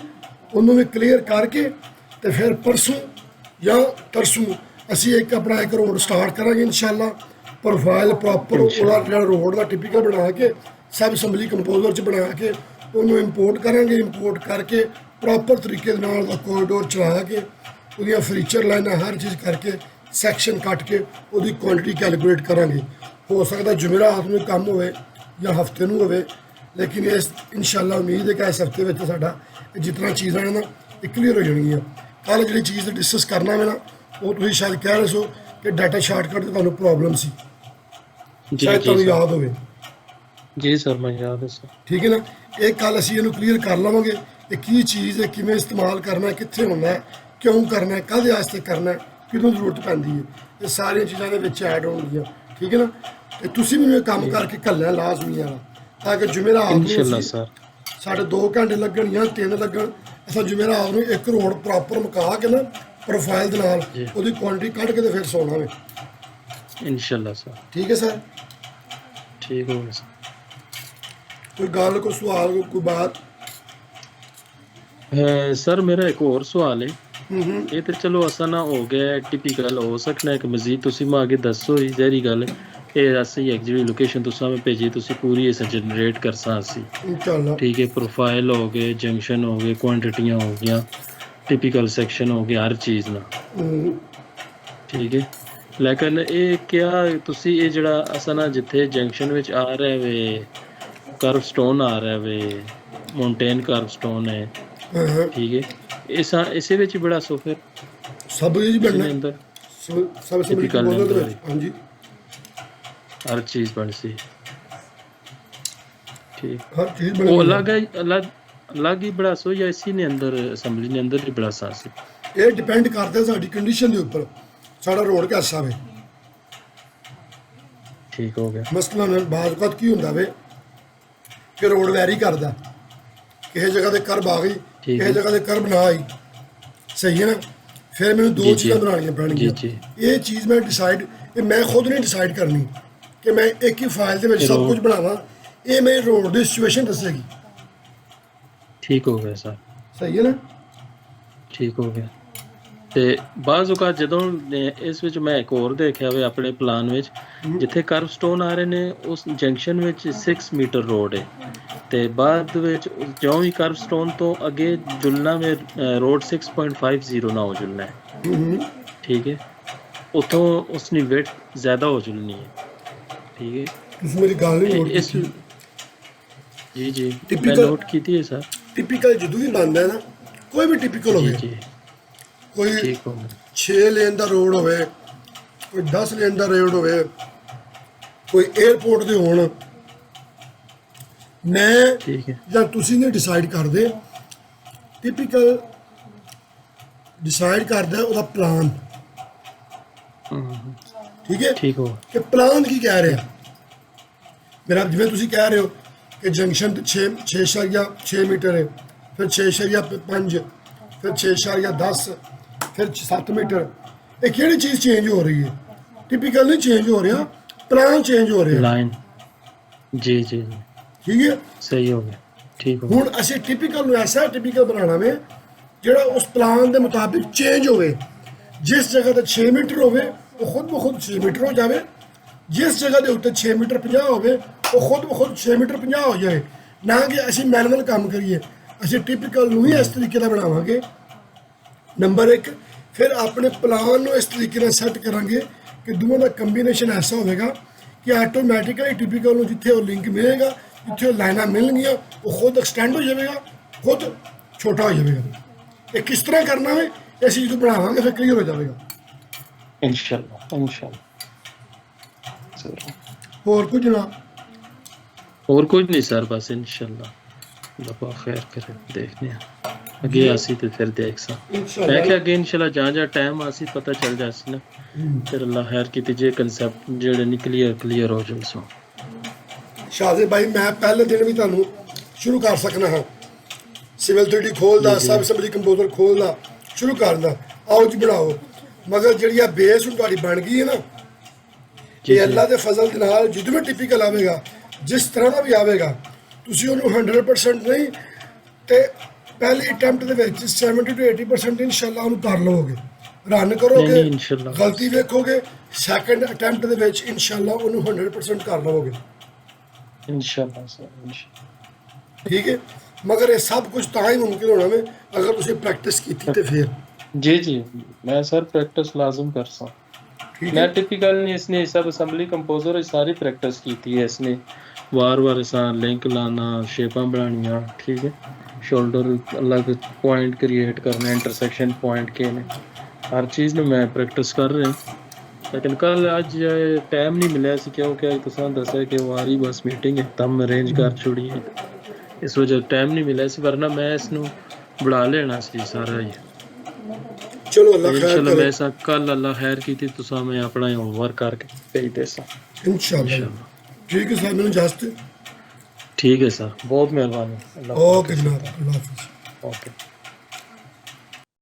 ਉਹਨੂੰ ਵੀ ਕਲੀਅਰ ਕਰਕੇ ਤੇ ਫਿਰ ਪਰਸੋਂ ਜਾਂ ਤਰਸੋਂ ਅਸੀਂ ਆਪਣਾ ਇੱਕ ਰੋਡ ਸਟਾਰਟ ਕਰਾਂਗੇ ਇਨਸ਼ਾਅੱਲਾ। ਪ੍ਰੋਫਾਈਲ ਪ੍ਰੋਪਰ ਉਹਦਾ ਜਿਹੜਾ ਰੋਡ ਦਾ ਟਿਪੀਕਲ ਬਣਾ ਕੇ ਸਬ ਅਸੈਂਬਲੀ ਕੰਪੋਜ਼ਰ 'ਚ ਬਣਾ ਕੇ ਉਹਨੂੰ ਇੰਪੋਰਟ ਕਰਾਂਗੇ। ਇੰਪੋਰਟ ਕਰਕੇ ਪ੍ਰੋਪਰ ਤਰੀਕੇ ਦੇ ਨਾਲ ਉਹਦਾ ਕੋਰੀਡੋਰ ਚਲਾ ਕੇ ਉਹਦੀਆਂ ਫੀਚਰ ਲਾਈਨਾਂ ਹਰ ਚੀਜ਼ ਕਰਕੇ ਸੈਕਸ਼ਨ ਕੱਟ ਕੇ ਉਹਦੀ ਕੁਆਂਟੀਟੀ ਕੈਲਕੂਲੇਟ ਕਰਾਂਗੇ। ਹੋ ਸਕਦਾ ਜੁਮੇਰਾਤ ਨੂੰ ਕੰਮ ਹੋਵੇ ਜਾਂ ਹਫਤੇ ਨੂੰ ਹੋਵੇ, ਲੇਕਿਨ ਇਸ ਇਨਸ਼ਾਅੱਲਾ ਉਮੀਦ ਹੈ ਕਿ ਇਸ ਹਫਤੇ ਵਿੱਚ ਸਾਡਾ ਜਿਤਨਾ ਚੀਜ਼ਾਂ ਨੇ ਨਾ ਇਹ ਕਲੀਅਰ ਹੋ ਜਾਣਗੀਆਂ। ਕੱਲ੍ਹ ਜਿਹੜੀ ਚੀਜ਼ ਡਿਸਕਸ ਕਰਨਾ ਮੈਂ ਨਾ ਉਹ ਤੁਸੀਂ ਸ਼ਾਇਦ ਕਹਿ ਰਹੇ ਸੋ ਕਿ ਡਾਟਾ ਸ਼ਾਰਟਕਟ 'ਤੇ ਤੁਹਾਨੂੰ ਪ੍ਰੋਬਲਮ ਸੀ, ਸ਼ਾਇਦ ਤੁਹਾਨੂੰ ਯਾਦ ਹੋਵੇ। ਜੀ ਸਰ, ਮੈਂ ਯਾਦ ਹੈ ਸਰ। ਠੀਕ ਹੈ ਨਾ, ਇਹ ਕੱਲ ਅਸੀਂ ਇਹਨੂੰ ਕਲੀਅਰ ਕਰ ਲਵਾਂਗੇ ਇਹ ਕੀ ਚੀਜ਼ ਹੈ, ਕਿਵੇਂ ਇਸਤੇਮਾਲ ਕਰਨਾ, ਕਿੱਥੇ ਹੋਣਾ ਹੈ, ਕਿਉਂ ਕਰਨਾ ਹੈ, ਕਾਹਦੇ ਵਾਸਤੇ ਕਰਨਾ ਹੈ, ਕਿਦੋਂ ਜ਼ਰੂਰਤ ਪੈਂਦੀ ਹੈ, ਇਹ ਸਾਰੀਆਂ ਚੀਜ਼ਾਂ ਦੇ ਵਿੱਚ ਐਡ ਹੋਣਗੀਆਂ। ਠੀਕ ਹੈ ਨਾ, ਤੇ ਤੁਸੀਂ ਮੈਨੂੰ ਇਹ ਕੰਮ ਕਰਕੇ ਘੱਲਣਾ ਲਾਜ਼ਮੀ ਆ ਤਾਂ ਕਿ ਜੁਮੇਰਾਤ ਨੂੰ ਸਰ ਸਾਡੇ 2 ਘੰਟੇ ਲੱਗਣ ਜਾਂ 3 ਲੱਗਣ, ਅਸਾਂ ਜੁਮੇਰਾਤ ਨੂੰ ਇੱਕ ਰੋਡ ਪ੍ਰੋਪਰ ਮੁਕਾ ਕੇ ਨਾ ਪ੍ਰੋਫਾਈਲ ਦੇ ਨਾਲ ਉਹਦੀ ਕੁਆਂਟੀਟੀ ਕੱਢ ਕੇ ਤੇ ਫਿਰ ਸੋਣਾ ਵੇ ਇਨਸ਼ਾਅੱਲਾ ਸਰ। ਠੀਕ ਹੈ ਸਰ, ਠੀਕ ਹੋ ਗਿਆ ਸਰ। ਕੋਈ ਗੱਲ, ਕੋਈ ਸਵਾਲ, ਕੋਈ ਬਾਤ? ਸਰ ਮੇਰਾ ਇੱਕ ਹੋਰ ਸਵਾਲ ਹੈ। ਇਹ ਤੇ ਚਲੋ ਅਸਾਂ ਨਾ ਹੋ ਗਿਆ ਟਿਪੀਕਲ, ਹੋ ਸਕਣਾ ਹੈ ਕਿ ਮਜ਼ੀਦ ਤੁਸੀਂ ਮੈਂ ਅੱਗੇ ਦੱਸੋ ਹੀ ਜ਼ਹਿਰੀ ਗੱਲ ਇਹ ਅਸੀਂ ਇੱਕ ਜਿਹੜੀ ਲੋਕੇਸ਼ਨ ਤੁਸੀਂ ਮੈਂ ਭੇਜੀ ਤੁਸੀਂ ਪੂਰੀ ਇਸ ਜਨਰੇਟ ਕਰ ਸਾਂ ਅਸੀਂ ਇਨਸ਼ਾਅੱਲਾ। ਠੀਕ ਹੈ, ਪ੍ਰੋਫਾਈਲ ਹੋ ਗਏ, ਜੰਕਸ਼ਨ ਹੋ ਗਏ, ਕੁਆਂਟੀਟੀਆਂ ਹੋ ਗਈਆਂ, ਟਿਪੀਕਲ ਸੈਕਸ਼ਨ ਹੋ ਗਿਆ, ਹਰ ਚੀਜ਼ ਨਾ ਠੀਕ ਹੈ। ਲੇਕਿਨ ਇਹ ਕਿਹਾ ਤੁਸੀਂ ਇਹ ਜਿਹੜਾ ਅਸਾਂ ਨਾ ਜਿੱਥੇ ਜੰਕਸ਼ਨ ਵਿੱਚ ਆ ਰਿਹਾ ਵੇ ਕਰਵ ਸਟੋਨ ਆ ਰਿਹਾ ਵੇ, ਮਾਊਂਟੇਨ ਕਰਵ ਸਟੋਨ ਹੈ, ਠੀਕ ਹੈ, ਇਸੇ ਵਿੱਚ ਹੀ ਬੜਾ ਸੋ ਫਿਰ ਸਭ ਜੀ ਬਣਨਾ ਅੰਦਰ ਸਭ ਟਿਪੀਕਲ ਹਾਂਜੀ ਹਰ ਚੀਜ਼ ਬਣ ਸੀ। ਠੀਕ, ਹਰ ਚੀਜ਼ ਬਣ ਉਹ ਅਲੱਗ ਹੀ ਬੜਾ ਸੋ ਜਾਂ ਇसी ਨੇ ਅੰਦਰ ਅਸੈਂਬਲੀ ਨੇ ਅੰਦਰ ਹੀ ਬੜਾ ਸਾ ਸੀ। ਇਹ ਡਿਪੈਂਡ ਕਰਦਾ ਸਾਡੀ ਕੰਡੀਸ਼ਨ ਦੇ ਉੱਪਰ ਸਾਡਾ ਰੋਡ ਕਿਹਦਾ ਵੇ। ਠੀਕ ਹੋ ਗਿਆ। ਮਸਲਨ ਬਾਜ਼ ਵਕਤ ਕੀ ਹੁੰਦਾ ਵੇ ਕਿ ਰੋਡ ਵੈਰੀ ਕਰਦਾ, ਕਿਸੇ ਜਗ੍ਹਾ ਤੇ ਕਰਬ ਆ ਗਈ, ਕਿਸੇ ਜਗ੍ਹਾ ਤੇ ਕਰਬ ਨਾ ਆਈ, ਸਹੀ ਹੈ ਨਾ। ਫਿਰ ਮੈਨੂੰ 2 ਚੀਜ਼ਾਂ ਬਣਾਉਣੀਆਂ ਪੈਣਗੀਆਂ। ਇਹ ਚੀਜ਼ ਮੈਂ ਡਿਸਾਈਡ, ਇਹ ਮੈਂ ਖੁਦ ਨਹੀਂ ਡਿਸਾਈਡ ਕਰਨੀ ਕਿ ਮੈਂ ਇੱਕ ਹੀ ਫਾਈਲ ਦੇ ਵਿੱਚ ਸਭ ਕੁਝ ਬਣਾਵਾਂ, ਇਹ ਮੇਰੀ ਰੋਡ ਦੀ ਸਿਚੁਏਸ਼ਨ ਦੱਸੇਗੀ। ਠੀਕ ਹੋ ਗਿਆ ਸਰ, ਸਹੀ ਹੈ ਨਾ। ਠੀਕ ਹੋ ਗਿਆ। ਤੇ ਬਾਜ਼ ਔਕਾਤ ਜਦੋਂ ਇਸ ਵਿੱਚ ਮੈਂ ਇੱਕ ਹੋਰ ਦੇਖਿਆ ਵੇ ਆਪਣੇ ਪਲਾਨ ਵਿੱਚ ਜਿੱਥੇ ਕਰਵ ਸਟੋਨ ਆ ਰਹੇ ਨੇ ਉਸ ਜੰਕਸ਼ਨ ਵਿੱਚ 6 ਮੀਟਰ ਰੋਡ ਹੈ ਤੇ ਬਾਅਦ ਵਿੱਚ ਜਿਉਂ ਹੀ ਕਰਵ ਸਟੋਨ ਤੋਂ ਅੱਗੇ ਜੁਲਣਾ ਵੇ ਰੋਡ 6.50 ਨਾ ਹੋ ਜੁਲਣਾ ਹੈ। ਠੀਕ ਹੈ, ਉੱਥੋਂ ਉਸਨੀ ਵੇਟ ਜ਼ਿਆਦਾ ਹੋ ਜੁਲਣੀ ਹੈ। ਠੀਕ ਹੈ, ਤੁਸੀਂ ਮੇਰੀ ਗੱਲ ਨਹੀਂ ਨੋਟ ਇਸ ਜੀ ਮੈਂ ਨੋਟ ਕੀਤੀ ਹੈ ਸਰ। ਟਿਪੀਕਲ ਜਦੋਂ ਵੀ ਬਣਦਾ ਹੈ ਨਾ, ਕੋਈ ਵੀ ਟਿਪੀਕਲ ਹੋਵੇ, ਕੋਈ 6 ਲੇਨ ਦਾ ਰੋਡ ਹੋਵੇ, ਕੋਈ 10 ਲੇਨ ਦਾ ਰੋਡ ਹੋਵੇ, ਕੋਈ 에ਅਰਪੋਰਟ ਦੇ ਹੋਣ, ਮੈਂ ਜਾਂ ਤੁਸੀਂ ਨੇ ਡਿਸਾਈਡ ਕਰਦੇ। ਟਿਪੀਕਲ ਡਿਸਾਈਡ ਕਰਦਾ ਉਹਦਾ ਪਲਾਨ। ਠੀਕ ਹੈ, ਠੀਕ ਹੋ ਕਿ ਪਲਾਨ ਕੀ ਕਹਿ ਰਿਹਾ ਮੇਰਾ। ਜਿਵੇਂ ਤੁਸੀਂ ਕਹਿ ਰਹੇ ਹੋ ਕਿ ਜੰਕਸ਼ਨ 6.6 ਮੀਟਰ ਹੈ, ਫਿਰ 6.5, ਫਿਰ 6.10, ਫਿਰ 7 ਮੀਟਰ। ਇਹ ਕਿਹੜੀ ਚੀਜ਼ ਚੇਂਜ ਹੋ ਰਹੀ ਹੈ? ਟਿਪੀਕਲ ਨਹੀਂ ਚੇਂਜ ਹੋ ਰਿਹਾ, ਪਲਾਨ ਚੇਂਜ ਹੋ ਰਿਹਾ ਲਾਈਨ। ਜੀ ਠੀਕ ਹੈ, ਸਹੀ ਹੋ ਗਿਆ। ਠੀਕ ਹੋ ਹੁਣ ਅਸੀਂ ਟਿਪੀਕਲ ਨੂੰ ਐਸਾ ਟਿਪੀਕਲ ਬਣਾਉਣਾ ਵੇ ਜਿਹੜਾ ਉਸ ਪਲਾਨ ਦੇ ਮੁਤਾਬਿਕ ਚੇਂਜ ਹੋਵੇ। ਜਿਸ ਜਗ੍ਹਾ ਤੇ 6 ਮੀਟਰ ਹੋਵੇ ਉਹ ਖੁਦ ਬ ਖੁਦ 6 ਮੀਟਰ ਹੋ ਜਾਵੇ, ਜਿਸ ਜਗ੍ਹਾ ਦੇ ਉੱਤੇ 6 ਮੀਟਰ 50 ਹੋਵੇ ਉਹ ਖੁਦ ਬ ਖੁਦ 6 ਮੀਟਰ 50 ਹੋ ਜਾਵੇ। ਨਾ ਕਿ ਅਸੀਂ ਮੈਨੂਅਲ ਕੰਮ ਕਰੀਏ, ਅਸੀਂ ਟਿਪੀਕਲ ਨੂੰ ਹੀ ਇਸ ਤਰੀਕੇ ਨਾਲ ਬਣਾਵਾਂਗੇ। ਨੰਬਰ 1, ਫਿਰ ਆਪਣੇ ਪਲਾਨ ਨੂੰ ਇਸ ਤਰੀਕੇ ਨਾਲ ਸੈੱਟ ਕਰਾਂਗੇ ਕਿ ਦੋਵਾਂ ਦਾ ਕੰਬੀਨੇਸ਼ਨ ਐਸਾ ਹੋਵੇਗਾ ਕਿ ਆਟੋਮੈਟਿਕਲੀ ਟਿਪੀਕਲ ਨੂੰ ਜਿੱਥੇ ਉਹ ਲਿੰਕ ਮਿਲੇਗਾ, ਜਿੱਥੇ ਉਹ ਲਾਈਨਾਂ ਮਿਲਣਗੀਆਂ, ਉਹ ਖੁਦ ਐਕਸਟੈਂਡ ਹੋ ਜਾਵੇਗਾ, ਖੁਦ ਛੋਟਾ ਹੋ ਜਾਵੇਗਾ। ਇਹ ਕਿਸ ਤਰ੍ਹਾਂ ਕਰਨਾ ਹੈ ਇਹ ਅਸੀਂ ਜਦੋਂ ਬਣਾਵਾਂਗੇ ਫਿਰ ਕਲੀਅਰ ਹੋ ਜਾਵੇਗਾ ਇਨਸ਼ਾਅੱਲਾ। ਹੋਰ ਕੁਝ ਨਾ, ਹੋਰ ਕੁਝ ਨਹੀਂ ਸਰ, ਬਸ ਇਨਸ਼ਾਅੱਲਾ ਰੱਬ ਖੈਰ ਕਰੇ। ਦੇਖਦੇ ਹਾਂ ਅੱਗੇ ਆਸੀ ਤੇ ਫਿਰ ਦੇਖ ਸਾਂ। ਮੈਂ ਕਿਹਾ ਅੱਗੇ ਇਨਸ਼ਾਅੱਲਾ ਜਾਂ ਟਾਈਮ ਆਸੀ ਪਤਾ ਚੱਲ ਜਾਸੀ ਨਾ, ਫਿਰ ਅੱਲਾ ਖੈਰ ਕੀਤੇ ਜੇ ਕਨਸੈਪਟ ਜਿਹੜੇ ਨਹੀਂ ਕਲੀਅਰ ਹੋ ਜਾਣ ਸੋ। ਸ਼ਾਹਜ਼ੇ ਭਾਈ ਮੈਂ ਪਹਿਲੇ ਦਿਨ ਵੀ ਤੁਹਾਨੂੰ ਸ਼ੁਰੂ ਕਰ ਸਕਣਾ ਹਾਂ, ਸਿਵਲ 3D ਖੋਲਦਾ, ਸਬ ਅਸੈਂਬਲੀ ਕੰਪੋਜ਼ਰ ਖੋਲਦਾ, ਸ਼ੁਰੂ ਕਰਦਾ, ਆਓ ਜੀ ਬਣਾਓ। ਮਗਰ ਜਿਹੜੀ ਆ ਬੇਸ ਹੁਣ ਤੁਹਾਡੀ ਬਣ ਗਈ ਹੈ ਨਾ, ਕਿ ਅੱਲਾ ਦੇ ਫਜ਼ਲ ਦੇ ਨਾਲ ਜਦੋਂ ਵੀ ਟਿਪੀਕਲ ਆਵੇਗਾ, ਜਿਸ ਤਰ੍ਹਾਂ ਦਾ ਵੀ ਆਵੇਗਾ, ਤੁਸੀਂ ਉਹਨੂੰ 100% ਨਹੀਂ ਤੇ ਪਹਿਲੀ ਅਟੈਂਪਟ ਦੇ ਵਿੱਚ 70 ਤੋਂ 80% ਇਨਸ਼ਾਅੱਲਾ ਉਹਨੂੰ ਕਰ ਲਵੋਗੇ। ਰਨ ਕਰੋਗੇ, ਨਹੀਂ, ਇਨਸ਼ਾਅੱਲਾ। ਗਲਤੀ ਵੇਖੋਗੇ, ਸੈਕੰਡ ਅਟੈਂਪਟ ਦੇ ਵਿੱਚ ਇਨਸ਼ਾਅੱਲਾ ਉਹਨੂੰ 100% ਕਰ ਲਵੋਗੇ। ਇਨਸ਼ਾਅੱਲਾ ਸਰ, ਇਨਸ਼ਾਅੱਲਾ। ਠੀਕ ਹੈ, ਮਗਰ ਇਹ ਸਭ ਕੁਝ ਤਾਂ ਹੀ ਮੁਮਕਿਨ ਹੋਣਾ ਵੇ ਅਗਰ ਤੁਸੀਂ ਪ੍ਰੈਕਟਿਸ ਕੀਤੀ ਤੇ ਫਿਰ। जी जी, मैं सर प्रैक्टिस लाजम कर सा। ठीक मैं है, टिपिकल नहीं, इसने सब असम्बली कंपोजर सारी प्रैक्टिस की थी है इसने। वार वार सा लिंक लाना, शेपां बनानियाँ, ठीक है, शोल्डर अलग पॉइंट क्रिएट करना, इंटरसेक्शन पॉइंट के ने हर चीज़ में मैं प्रैक्टिस कर रहे हैं। लेकिन कल अज टाइम नहीं मिला सी, क्योंकि तुसां दस्या कि वारी बस मीटिंग है तम अरेंज कर छोड़ी है, इस वजह टाइम नहीं मिला सी, वरना मैं इसनूं बढ़ा लेना सी सारा ही। चलो अल्लाह खैर इंशाल्लाह करे। मैं सा कल अल्लाह खैर की थी तुसा मैं अपना होमवर्क करके भेज दे सा। इंशाल्लाह। ठीक है साहब, मैंने इजाजत है। ठीक है सर, बहुत मेहरबानी। ओके जनाब, अल्लाह हाफिज़। ओके।